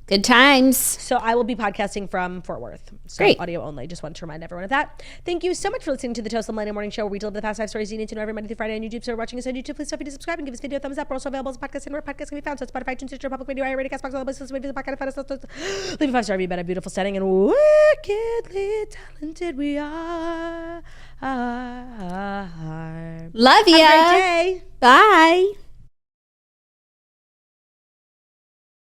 Good times. So I will be podcasting from Fort Worth. So Great. Audio only. Just wanted to remind everyone of that. Thank you so much for listening to the Toast Millennial Morning Show, where we deliver the fast 5 stories you need to know every Monday through Friday on YouTube. So if you're watching us on YouTube, please feel free to subscribe and give this video a thumbs up. We're also available as a podcast and where podcasts can be found. So Spotify, iTunes, Stitcher, Public Radio, iRadio, Castbox, all the places where you visit podcast. Leave a 5-star review about a beautiful setting and wickedly talented we are. Love ya. Have a great day. Bye.